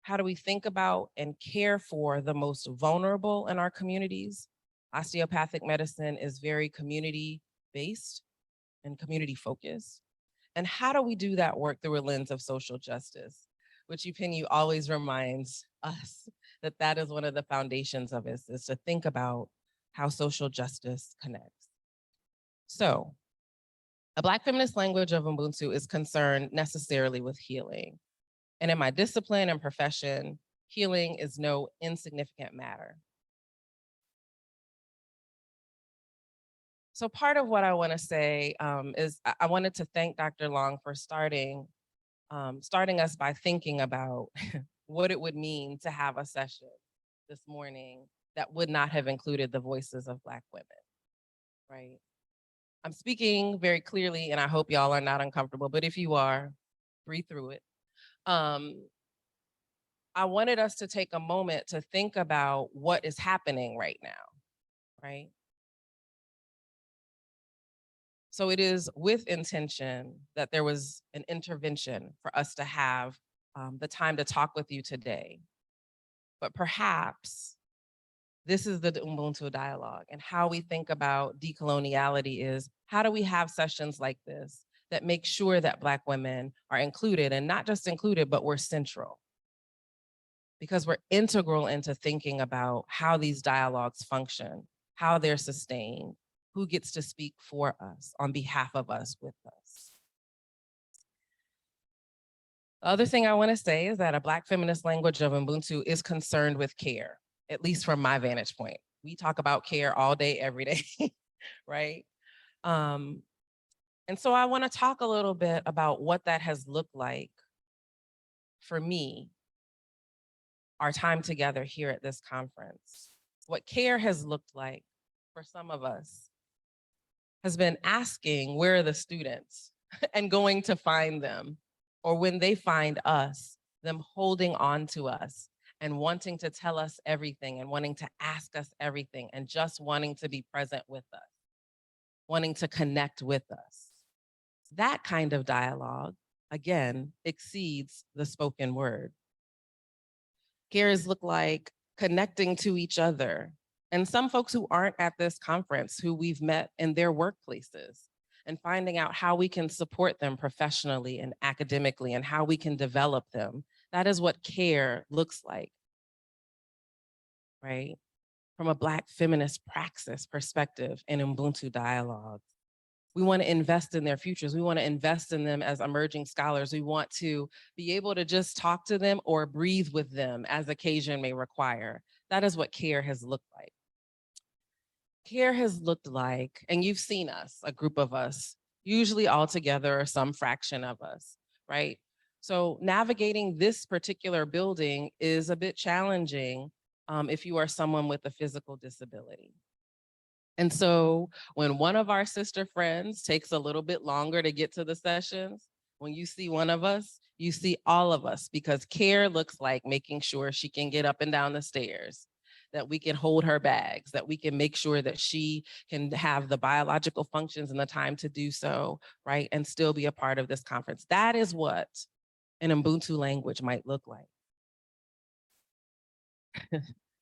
How do we think about and care for the most vulnerable in our communities? Osteopathic medicine is very community-based and community-focused. And how do we do that work through a lens of social justice? Which Upinu always reminds us that that is one of the foundations of it, is to think about how social justice connects. So, a Black feminist language of Ubuntu is concerned necessarily with healing. And in my discipline and profession, healing is no insignificant matter. So part of what I want to say is I wanted to thank Dr. Long for starting us by thinking about what it would mean to have a session this morning that would not have included the voices of Black women, right? I'm speaking very clearly, and I hope y'all are not uncomfortable, but if you are, breathe through it. I wanted us to take a moment to think about what is happening right now, right? So it is with intention that there was an intervention for us to have the time to talk with you today. But perhaps this is the Ubuntu dialogue, and how we think about decoloniality is, how do we have sessions like this that make sure that Black women are included, and not just included, but we're central? Because we're integral into thinking about how these dialogues function, how they're sustained, who gets to speak for us, on behalf of us, with us. The other thing I want to say is that a Black feminist language of Ubuntu is concerned with care, at least from my vantage point. We talk about care all day, every day, right? And so I want to talk a little bit about what that has looked like for me, our time together here at this conference. What care has looked like for some of us has been asking, where are the students? And going to find them, or when they find us, them holding on to us and wanting to tell us everything and wanting to ask us everything and just wanting to be present with us, wanting to connect with us. That kind of dialogue, again, exceeds the spoken word. Cares look like connecting to each other, and some folks who aren't at this conference, who we've met in their workplaces, and finding out how we can support them professionally and academically, and how we can develop them. That is what care looks like, right? From a Black feminist praxis perspective in Ubuntu dialogue. We want to invest in their futures. We want to invest in them as emerging scholars. We want to be able to just talk to them or breathe with them as occasion may require. That is what care has looked like. Care has looked like, and you've seen us, a group of us, usually all together or some fraction of us, right? So navigating this particular building is a bit challenging if you are someone with a physical disability. And so when one of our sister friends takes a little bit longer to get to the sessions, when you see one of us, you see all of us, because care looks like making sure she can get up and down the stairs, that we can hold her bags, that we can make sure that she can have the biological functions and the time to do so, right? And still be a part of this conference. That is what an Ubuntu language might look like.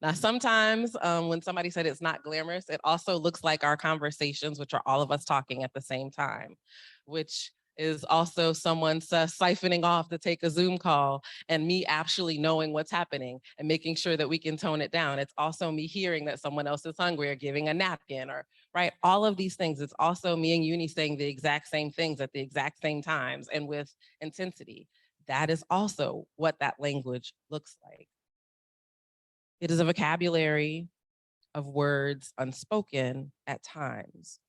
Now, sometimes when somebody said it's not glamorous, it also looks like our conversations, which are all of us talking at the same time, which is also someone siphoning off to take a Zoom call and me actually knowing what's happening and making sure that we can tone it down. It's also me hearing that someone else is hungry or giving a napkin, or right, all of these things. It's also me and Uni saying the exact same things at the exact same times and with intensity. That is also what that language looks like. It is a vocabulary of words unspoken at times.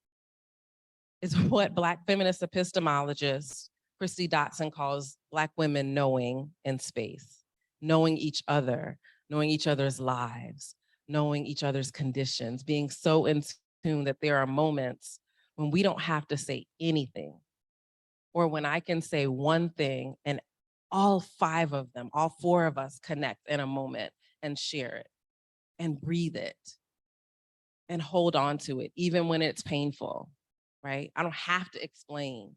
It's what Black feminist epistemologist Christy Dotson calls Black women knowing in space, knowing each other, knowing each other's lives, knowing each other's conditions, being so in tune that there are moments when we don't have to say anything, or when I can say one thing and all 5 of them, all 4 of us connect in a moment and share it and breathe it and hold on to it, even when it's painful, right? I don't have to explain.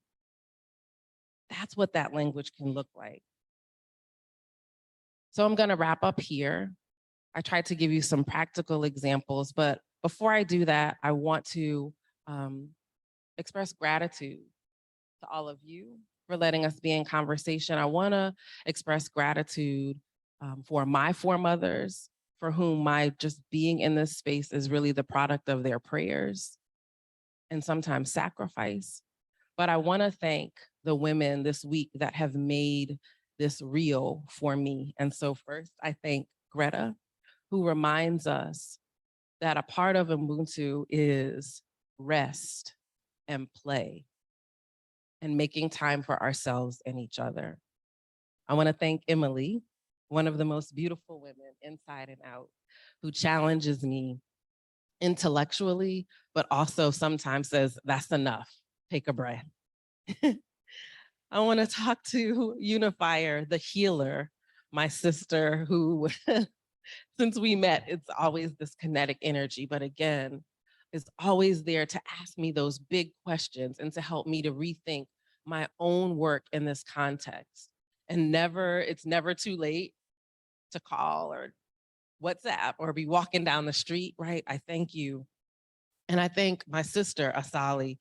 That's what that language can look like. So I'm gonna wrap up here. I tried to give you some practical examples, but before I do that, I want to express gratitude to all of you for letting us be in conversation. I wanna express gratitude for my 4 mothers, for whom my just being in this space is really the product of their prayers and sometimes sacrifice. But I wanna thank the women this week that have made this real for me. And so first, I thank Greta, who reminds us that a part of Ubuntu is rest and play and making time for ourselves and each other. I wanna thank Emilie, one of the most beautiful women inside and out, who challenges me intellectually, but also sometimes says, that's enough, take a breath. I want to talk to Unifier, the healer, my sister, who, since we met, it's always this kinetic energy, but again, is always there to ask me those big questions and to help me to rethink my own work in this context. And it's never too late to call or WhatsApp or be walking down the street, right? I thank you. And I thank my sister, Asali,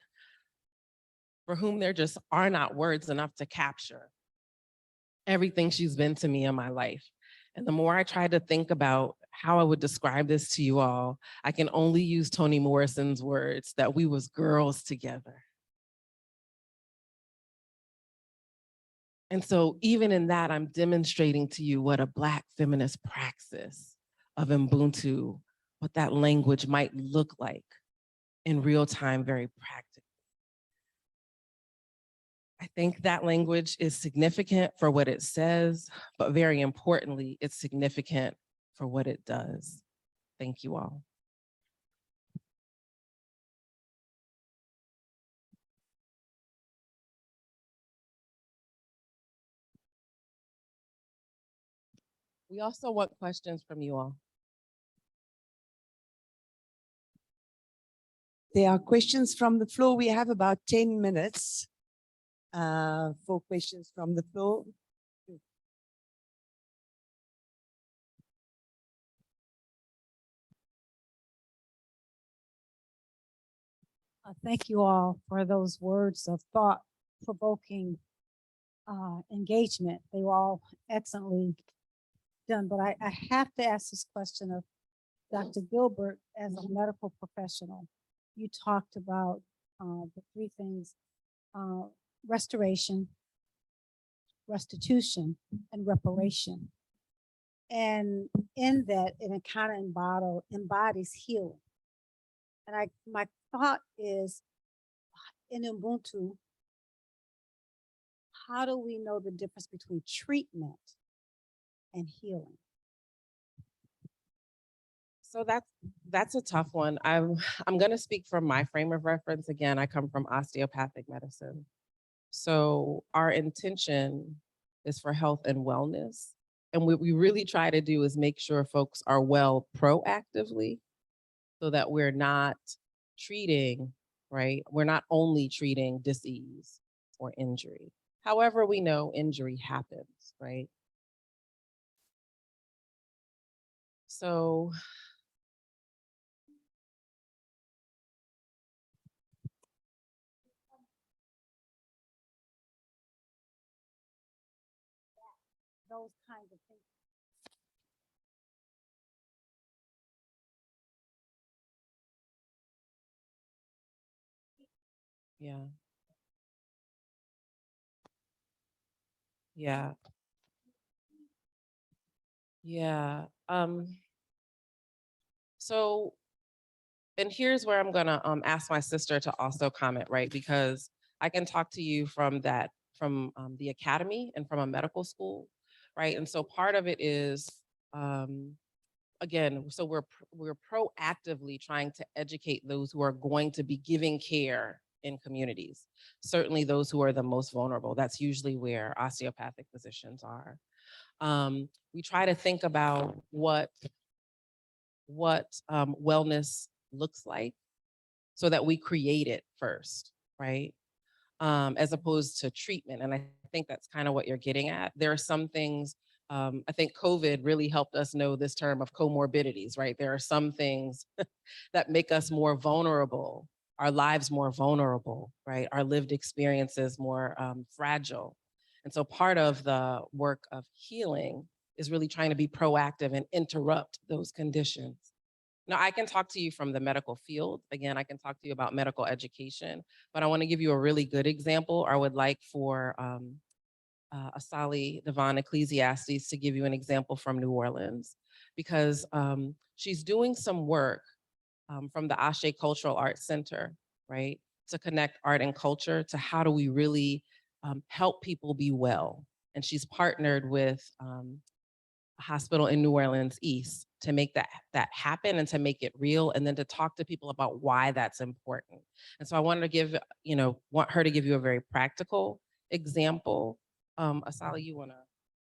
for whom there just are not words enough to capture everything she's been to me in my life. And the more I try to think about how I would describe this to you all, I can only use Toni Morrison's words that we was girls together. And so even in that, I'm demonstrating to you what a Black feminist praxis of Ubuntu, what that language might look like in real time, very practical. I think that language is significant for what it says, but very importantly, it's significant for what it does. Thank you all. We also want questions from you all. There are questions from the floor. We have about 10 minutes for questions from the floor. Thank you all for those words of thought-provoking engagement. They were all excellently done, but I have to ask this question of Dr. Gilbert as a medical professional. You talked about the 3 things, restoration, restitution, and reparation. And in that, it kind of embodies healing. And my thought is, in Ubuntu, how do we know the difference between treatment and healing? So that's a tough one. I'm going to speak from my frame of reference. Again, I come from osteopathic medicine. So our intention is for health and wellness. And what we really try to do is make sure folks are well proactively so that we're not treating, right? We're not only treating disease or injury. However, we know injury happens, right? So Those kinds of things. yeah. Yeah. Yeah. So, and here's where I'm gonna ask my sister to also comment, right? Because I can talk to you from the academy and from a medical school, right? And so part of it is, again, so we're proactively trying to educate those who are going to be giving care in communities. Certainly those who are the most vulnerable. That's usually where osteopathic physicians are. We try to think about what wellness looks like so that we create it first, right? As opposed to treatment. And I think that's kind of what you're getting at. There are some things, I think COVID really helped us know this term of comorbidities, right? There are some things that make us more vulnerable, our lives more vulnerable, right? Our lived experiences more fragile. And so part of the work of healing is really trying to be proactive and interrupt those conditions. Now, I can talk to you from the medical field. Again, I can talk to you about medical education, but I want to give you a really good example. I would like for Asali Devon Ecclesiastes to give you an example from New Orleans, because she's doing some work from the Ashe Cultural Arts Center, right, to connect art and culture to how do we really help people be well. And she's partnered with a hospital in New Orleans East to make that happen and to make it real, and then to talk to people about why that's important. And so I wanted to give, want her to give you a very practical example. Asali, you want to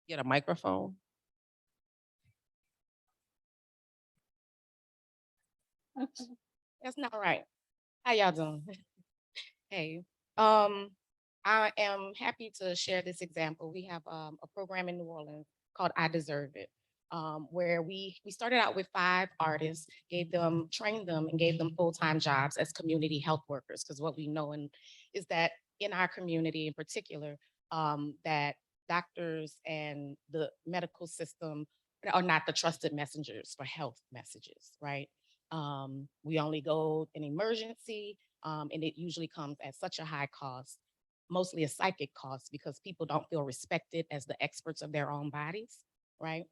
get a microphone? That's not right. How y'all doing? Hey, I am happy to share this example. We have a program in New Orleans called I Deserve It, where we started out with 5 artists, trained them and gave them full-time jobs as community health workers. Because what we know is that in our community in particular, that doctors and the medical system are not the trusted messengers for health messages, right? We only go in emergency, and it usually comes at such a high cost, mostly a psychic cost, because people don't feel respected as the experts of their own bodies, right?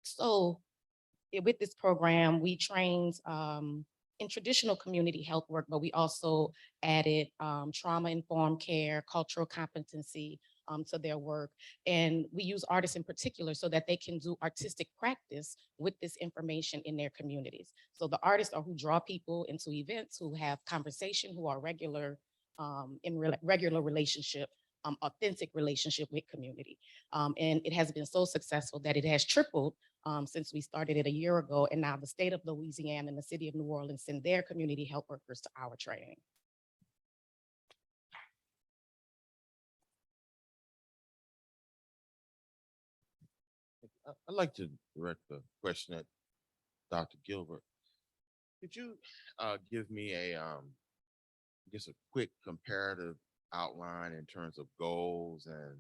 So with this program, we trained in traditional community health work, but we also added trauma-informed care, cultural competency to their work. And we use artists in particular so that they can do artistic practice with this information in their communities. So the artists are who draw people into events, who have conversation, who are regular relationship, authentic relationship with community. And it has been so successful that it has tripled since we started it a year ago. And now the state of Louisiana and the city of New Orleans send their community health workers to our training. I'd like to direct a question at Dr. Gilbert. Could you give me a quick comparative outline in terms of goals and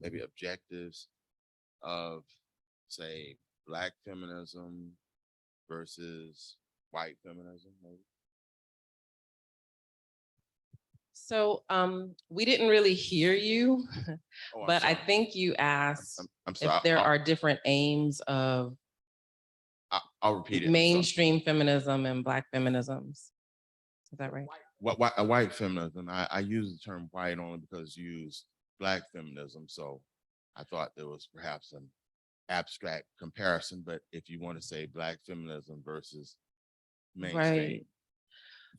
maybe objectives of, say, Black feminism versus white feminism, maybe? So we didn't really hear you, Oh, but I sorry. think you asked I'm sorry. if there are different aims of I'll repeat it. mainstream feminism and Black feminisms. Is that right? White feminism. I use the term white only because you use Black feminism. So I thought there was perhaps an abstract comparison, but if you want to say Black feminism versus mainstream. Right.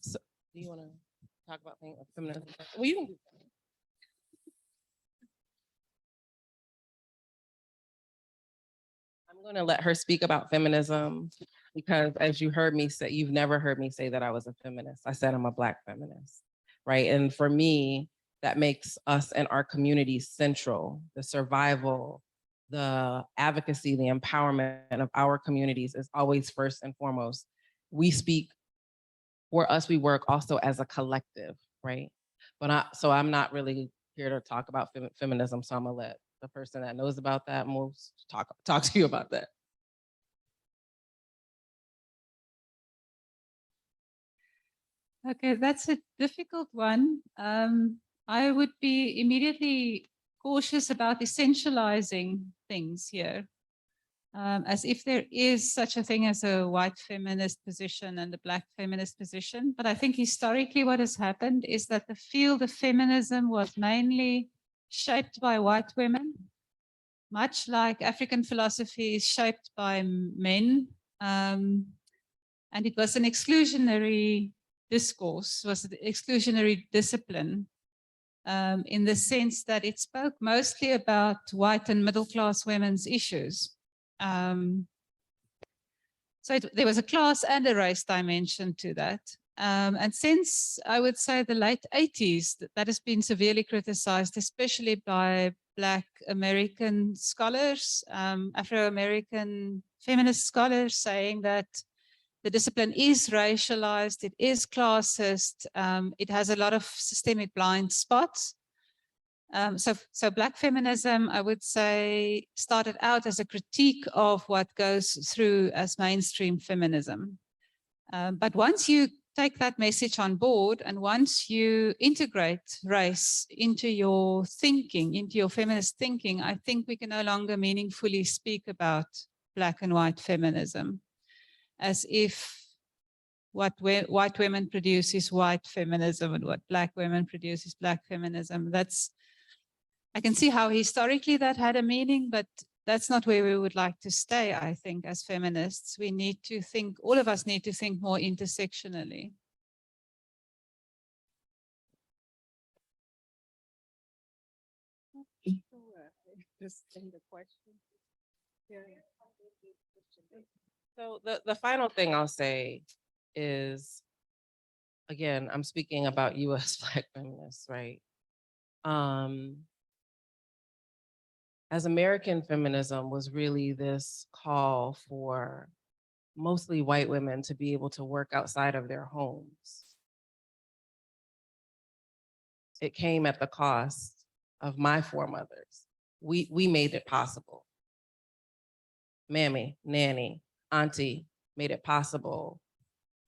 So do you want to talk about feminism? Well, you can do that. I'm going to let her speak about feminism because, as you heard me say, you've never heard me say that I was a feminist. I said I'm a Black feminist, right? And for me, that makes us and our communities central. The survival, the advocacy, the empowerment of our communities is always first and foremost. We speak for us, we work also as a collective, right? But so I'm not really here to talk about feminism, so I'm gonna let the person that knows about that most talk to you about that. Okay, that's a difficult one. I would be immediately cautious about essentializing things here, as if there is such a thing as a white feminist position and a Black feminist position. But I think historically what has happened is that the field of feminism was mainly shaped by white women, much like African philosophy is shaped by men. And it was an exclusionary discourse was the exclusionary discipline, in the sense that it spoke mostly about white and middle class women's issues. So there was a class and a race dimension to that. And since I would say the late 80s, that has been severely criticized, especially by Black American scholars, Afro-American feminist scholars, saying that the discipline is racialized, it is classist, it has a lot of systemic blind spots. So Black feminism, I would say, started out as a critique of what goes through as mainstream feminism. But once you take that message on board, and once you integrate race into your thinking, into your feminist thinking, I think we can no longer meaningfully speak about Black and white feminism, as if what white women produce is white feminism and what Black women produce is Black feminism. I can see how historically that had a meaning, but that's not where we would like to stay, I think, as feminists. We need to think, all of us need to think more intersectionally. So the final thing I'll say is, again, I'm speaking about US Black feminists, right? As American feminism was really this call for mostly white women to be able to work outside of their homes. It came at the cost of my foremothers. We made it possible. Mammy, nanny, auntie made it possible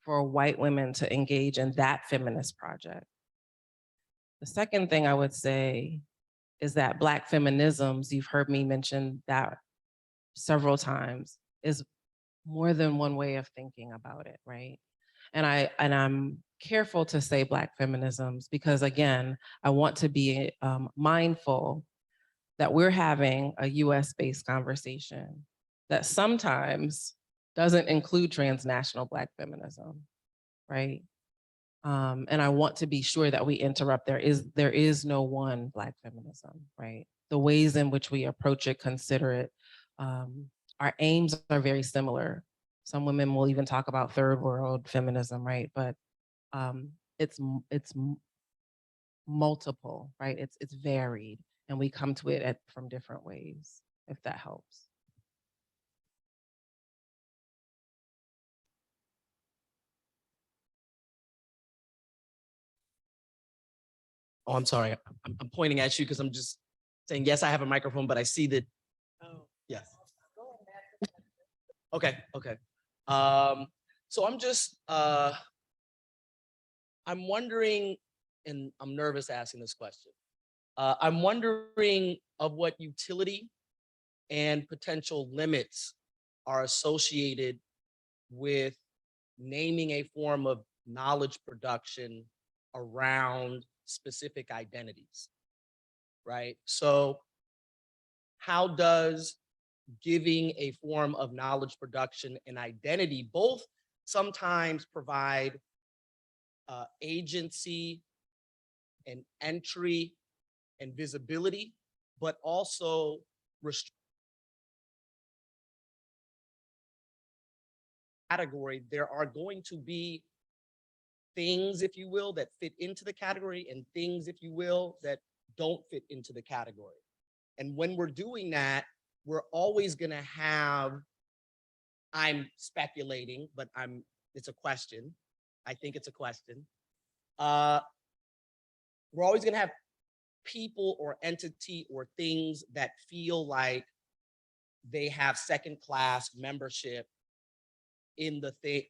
for white women to engage in that feminist project. The second thing I would say is that Black feminisms, you've heard me mention that several times, is more than one way of thinking about it, right? And I'm careful to say Black feminisms because, again, I want to be mindful that we're having a US-based conversation that sometimes doesn't include transnational Black feminism, right? And I want to be sure that we interrupt. There is no one Black feminism, right? The ways in which we approach it, consider it, our aims are very similar. Some women will even talk about third world feminism, right? But it's multiple, right? It's varied, and we come to it from different ways, if that helps. Oh, I'm sorry. I'm pointing at you because I'm just saying, yes, I have a microphone, but I see that. Oh, yes. Okay, okay. So I'm just, I'm wondering, and I'm nervous asking this question. I'm wondering of what utility and potential limits are associated with naming a form of knowledge production around specific identities, right? So how does giving a form of knowledge production and identity both sometimes provide agency and entry and visibility, but also category, there are going to be things, if you will, that fit into the category and things, if you will, that don't fit into the category. And when we're doing that, we're always gonna have, I'm speculating, but it's a question. I think it's a question. We're always gonna have people or entity or things that feel like they have second-class membership in the thing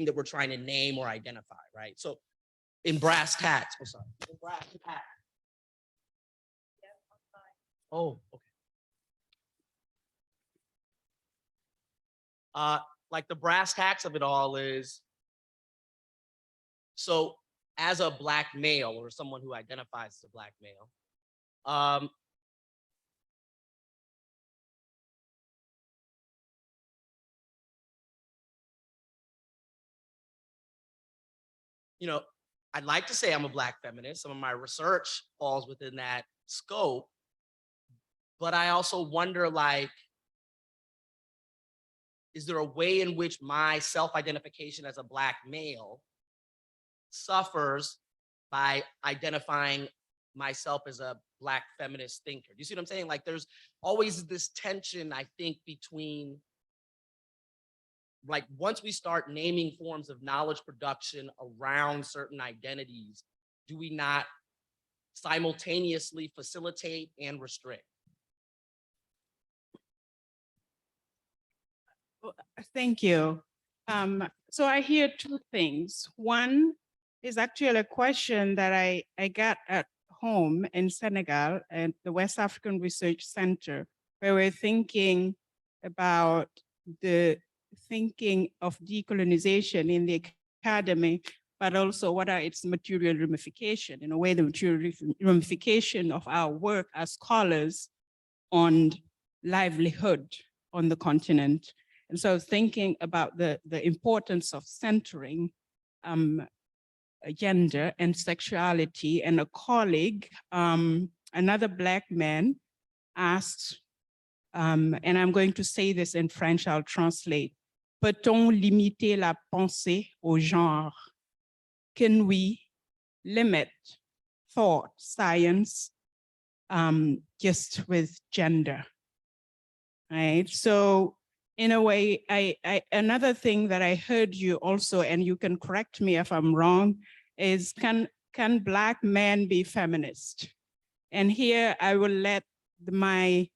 that we're trying to name or identify, right? So in brass tacks, I'm sorry, in brass tacks. Oh, okay. Like the brass tacks of it all is, so as a Black male or someone who identifies as a Black male, you know, I'd like to say I'm a Black feminist. Some of my research falls within that scope. But I also wonder, like, is there a way in which my self-identification as a Black male suffers by identifying myself as a Black feminist thinker? Do you see what I'm saying? Like, there's always this tension, I think, between, like, once we start naming forms of knowledge production around certain identities, do we not simultaneously facilitate and restrict? Thank you. So I hear two things. One is actually a question that I got at home in Senegal at the West African Research Center, where we're thinking about the thinking of decolonization in the academy, but also what are its material ramifications, in a way, the material ramification of our work as scholars on livelihood on the continent. And so thinking about the importance of centering gender and sexuality, and a colleague, another Black man asked, and I'm going to say this in French, I'll translate, peut-on limiter la pensée au genre? Can we limit thought, science, just with gender, right? So in a way, another thing that I heard you also, and you can correct me if I'm wrong, is can Black men be feminist? And here I will let my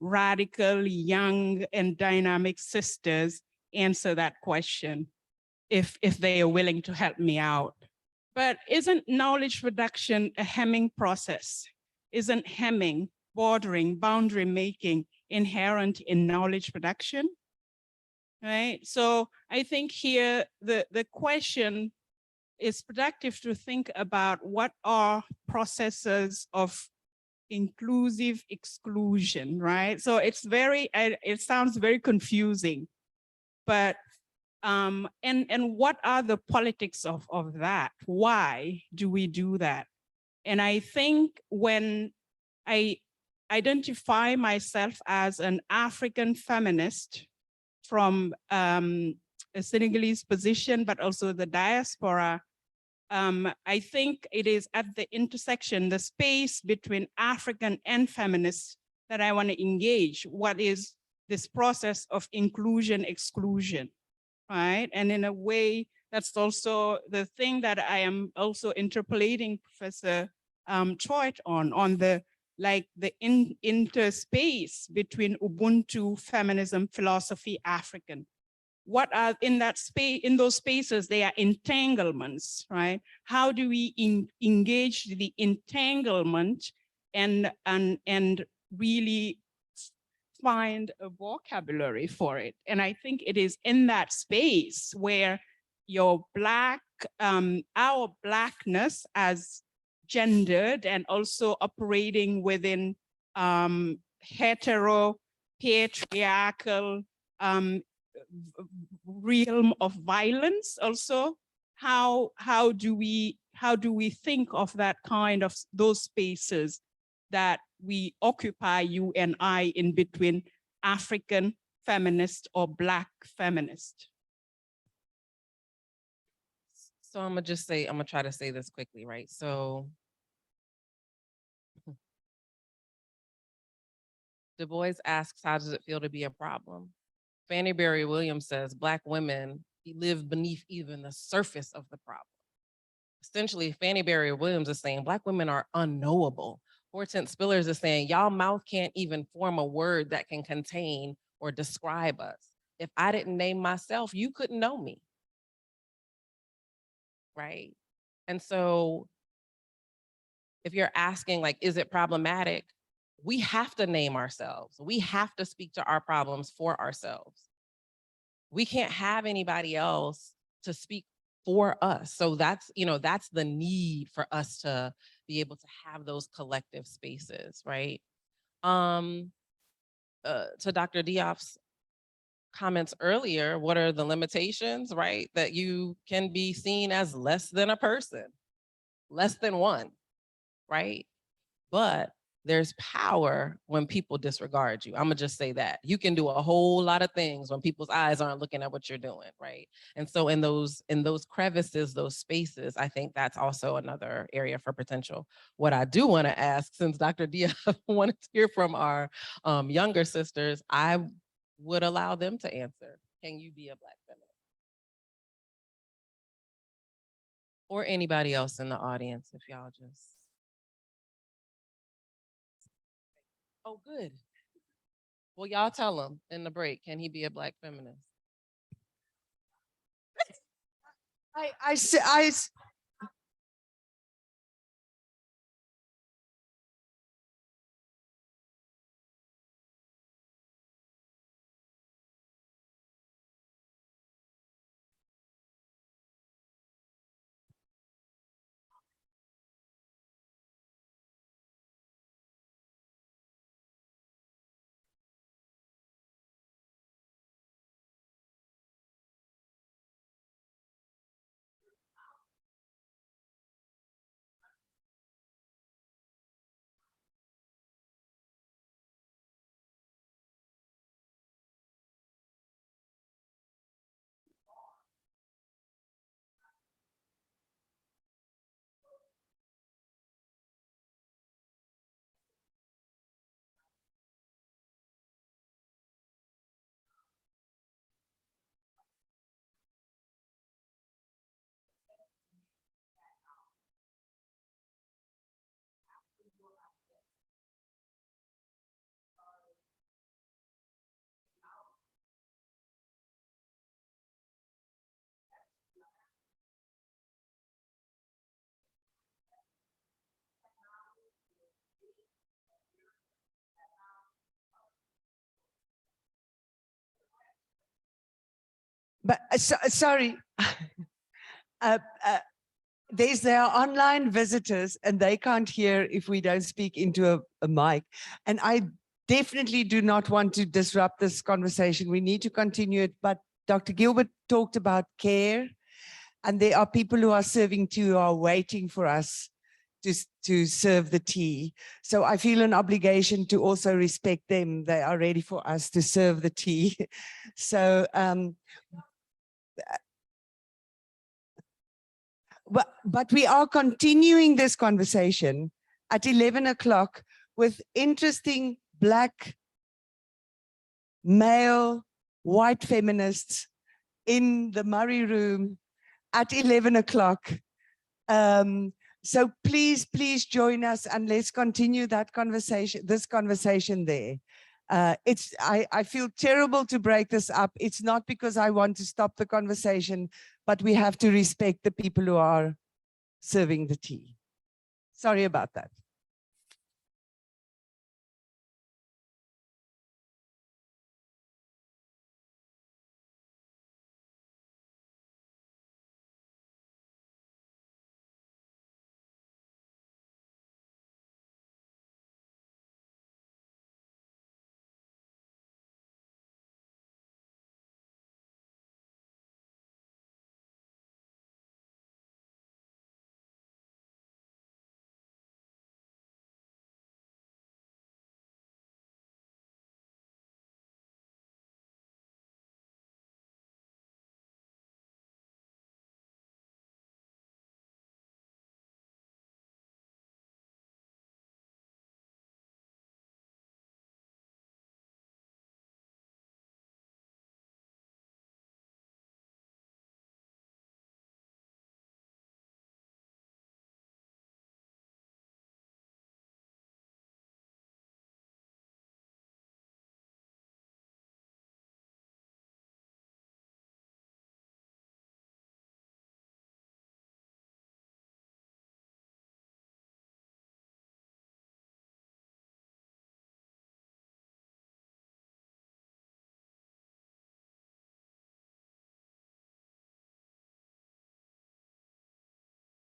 radical, young, and dynamic sisters answer that question, if they are willing to help me out. But isn't knowledge production a hemming process? Isn't hemming, bordering, boundary making inherent in knowledge production? Right? So I think here the question is productive to think about what are processes of inclusive exclusion, right? So it's very, it sounds very confusing, but and what are the politics of that? Why do we do that? And I think when I identify myself as an African feminist from a Senegalese position, but also the diaspora, I think it is at the intersection, the space between African and feminists, that I want to engage. What is this process of inclusion, exclusion, right? And in a way, that's also the thing that I am also interpolating Professor Toit on the, like the interspace between Ubuntu, feminism, philosophy, African. What are in that space, in those spaces, they are entanglements, right? How do we engage the entanglement and really find a vocabulary for it? And I think it is in that space where your Black, our Blackness as gendered and also operating within hetero, patriarchal realm of violence also, how do we think of that kind of those spaces that we occupy, you and I, in between African feminist or Black feminist? So I'm gonna try to say this quickly, right? So Du Bois asks, how does it feel to be a problem? Fannie Berry Williams says, Black women live beneath even the surface of the problem. Essentially, Fannie Berry Williams is saying Black women are unknowable. Hortense Spillers is saying, y'all mouth can't even form a word that can contain or describe us. If I didn't name myself, you couldn't know me. Right? And so if you're asking, like, is it problematic? We have to name ourselves. We have to speak to our problems for ourselves. We can't have anybody else to speak for us. So that's, that's the need for us to be able to have those collective spaces, right? To Dr. Diouf's comments earlier, what are the limitations, right? That you can be seen as less than a person, less than one, right? But there's power when people disregard you. I'm gonna just say that. You can do a whole lot of things when people's eyes aren't looking at what you're doing, right? And so in those crevices, those spaces, I think that's also another area for potential. What I do want to ask, since Dr. Diouf wanted to hear from our younger sisters, I would allow them to answer. Can you be a Black feminist? Or anybody else in the audience, if y'all just. Oh, good. Well, y'all tell him in the break, can he be a Black feminist? But sorry, there are online visitors and they can't hear if we don't speak into a mic. And I definitely do not want to disrupt this conversation. We need to continue it. But Dr. Gilbert talked about care, and there are people who are serving tea who are waiting for us to serve the tea. So I feel an obligation to also respect them. They are ready for us to serve the tea. So, but we are continuing this conversation at 11 o'clock with interesting Black, male, white feminists in the Murray room at 11 o'clock. So please join us and let's continue that conversation, this conversation there. I feel terrible to break this up. It's not because I want to stop the conversation, but we have to respect the people who are serving the tea. Sorry about that.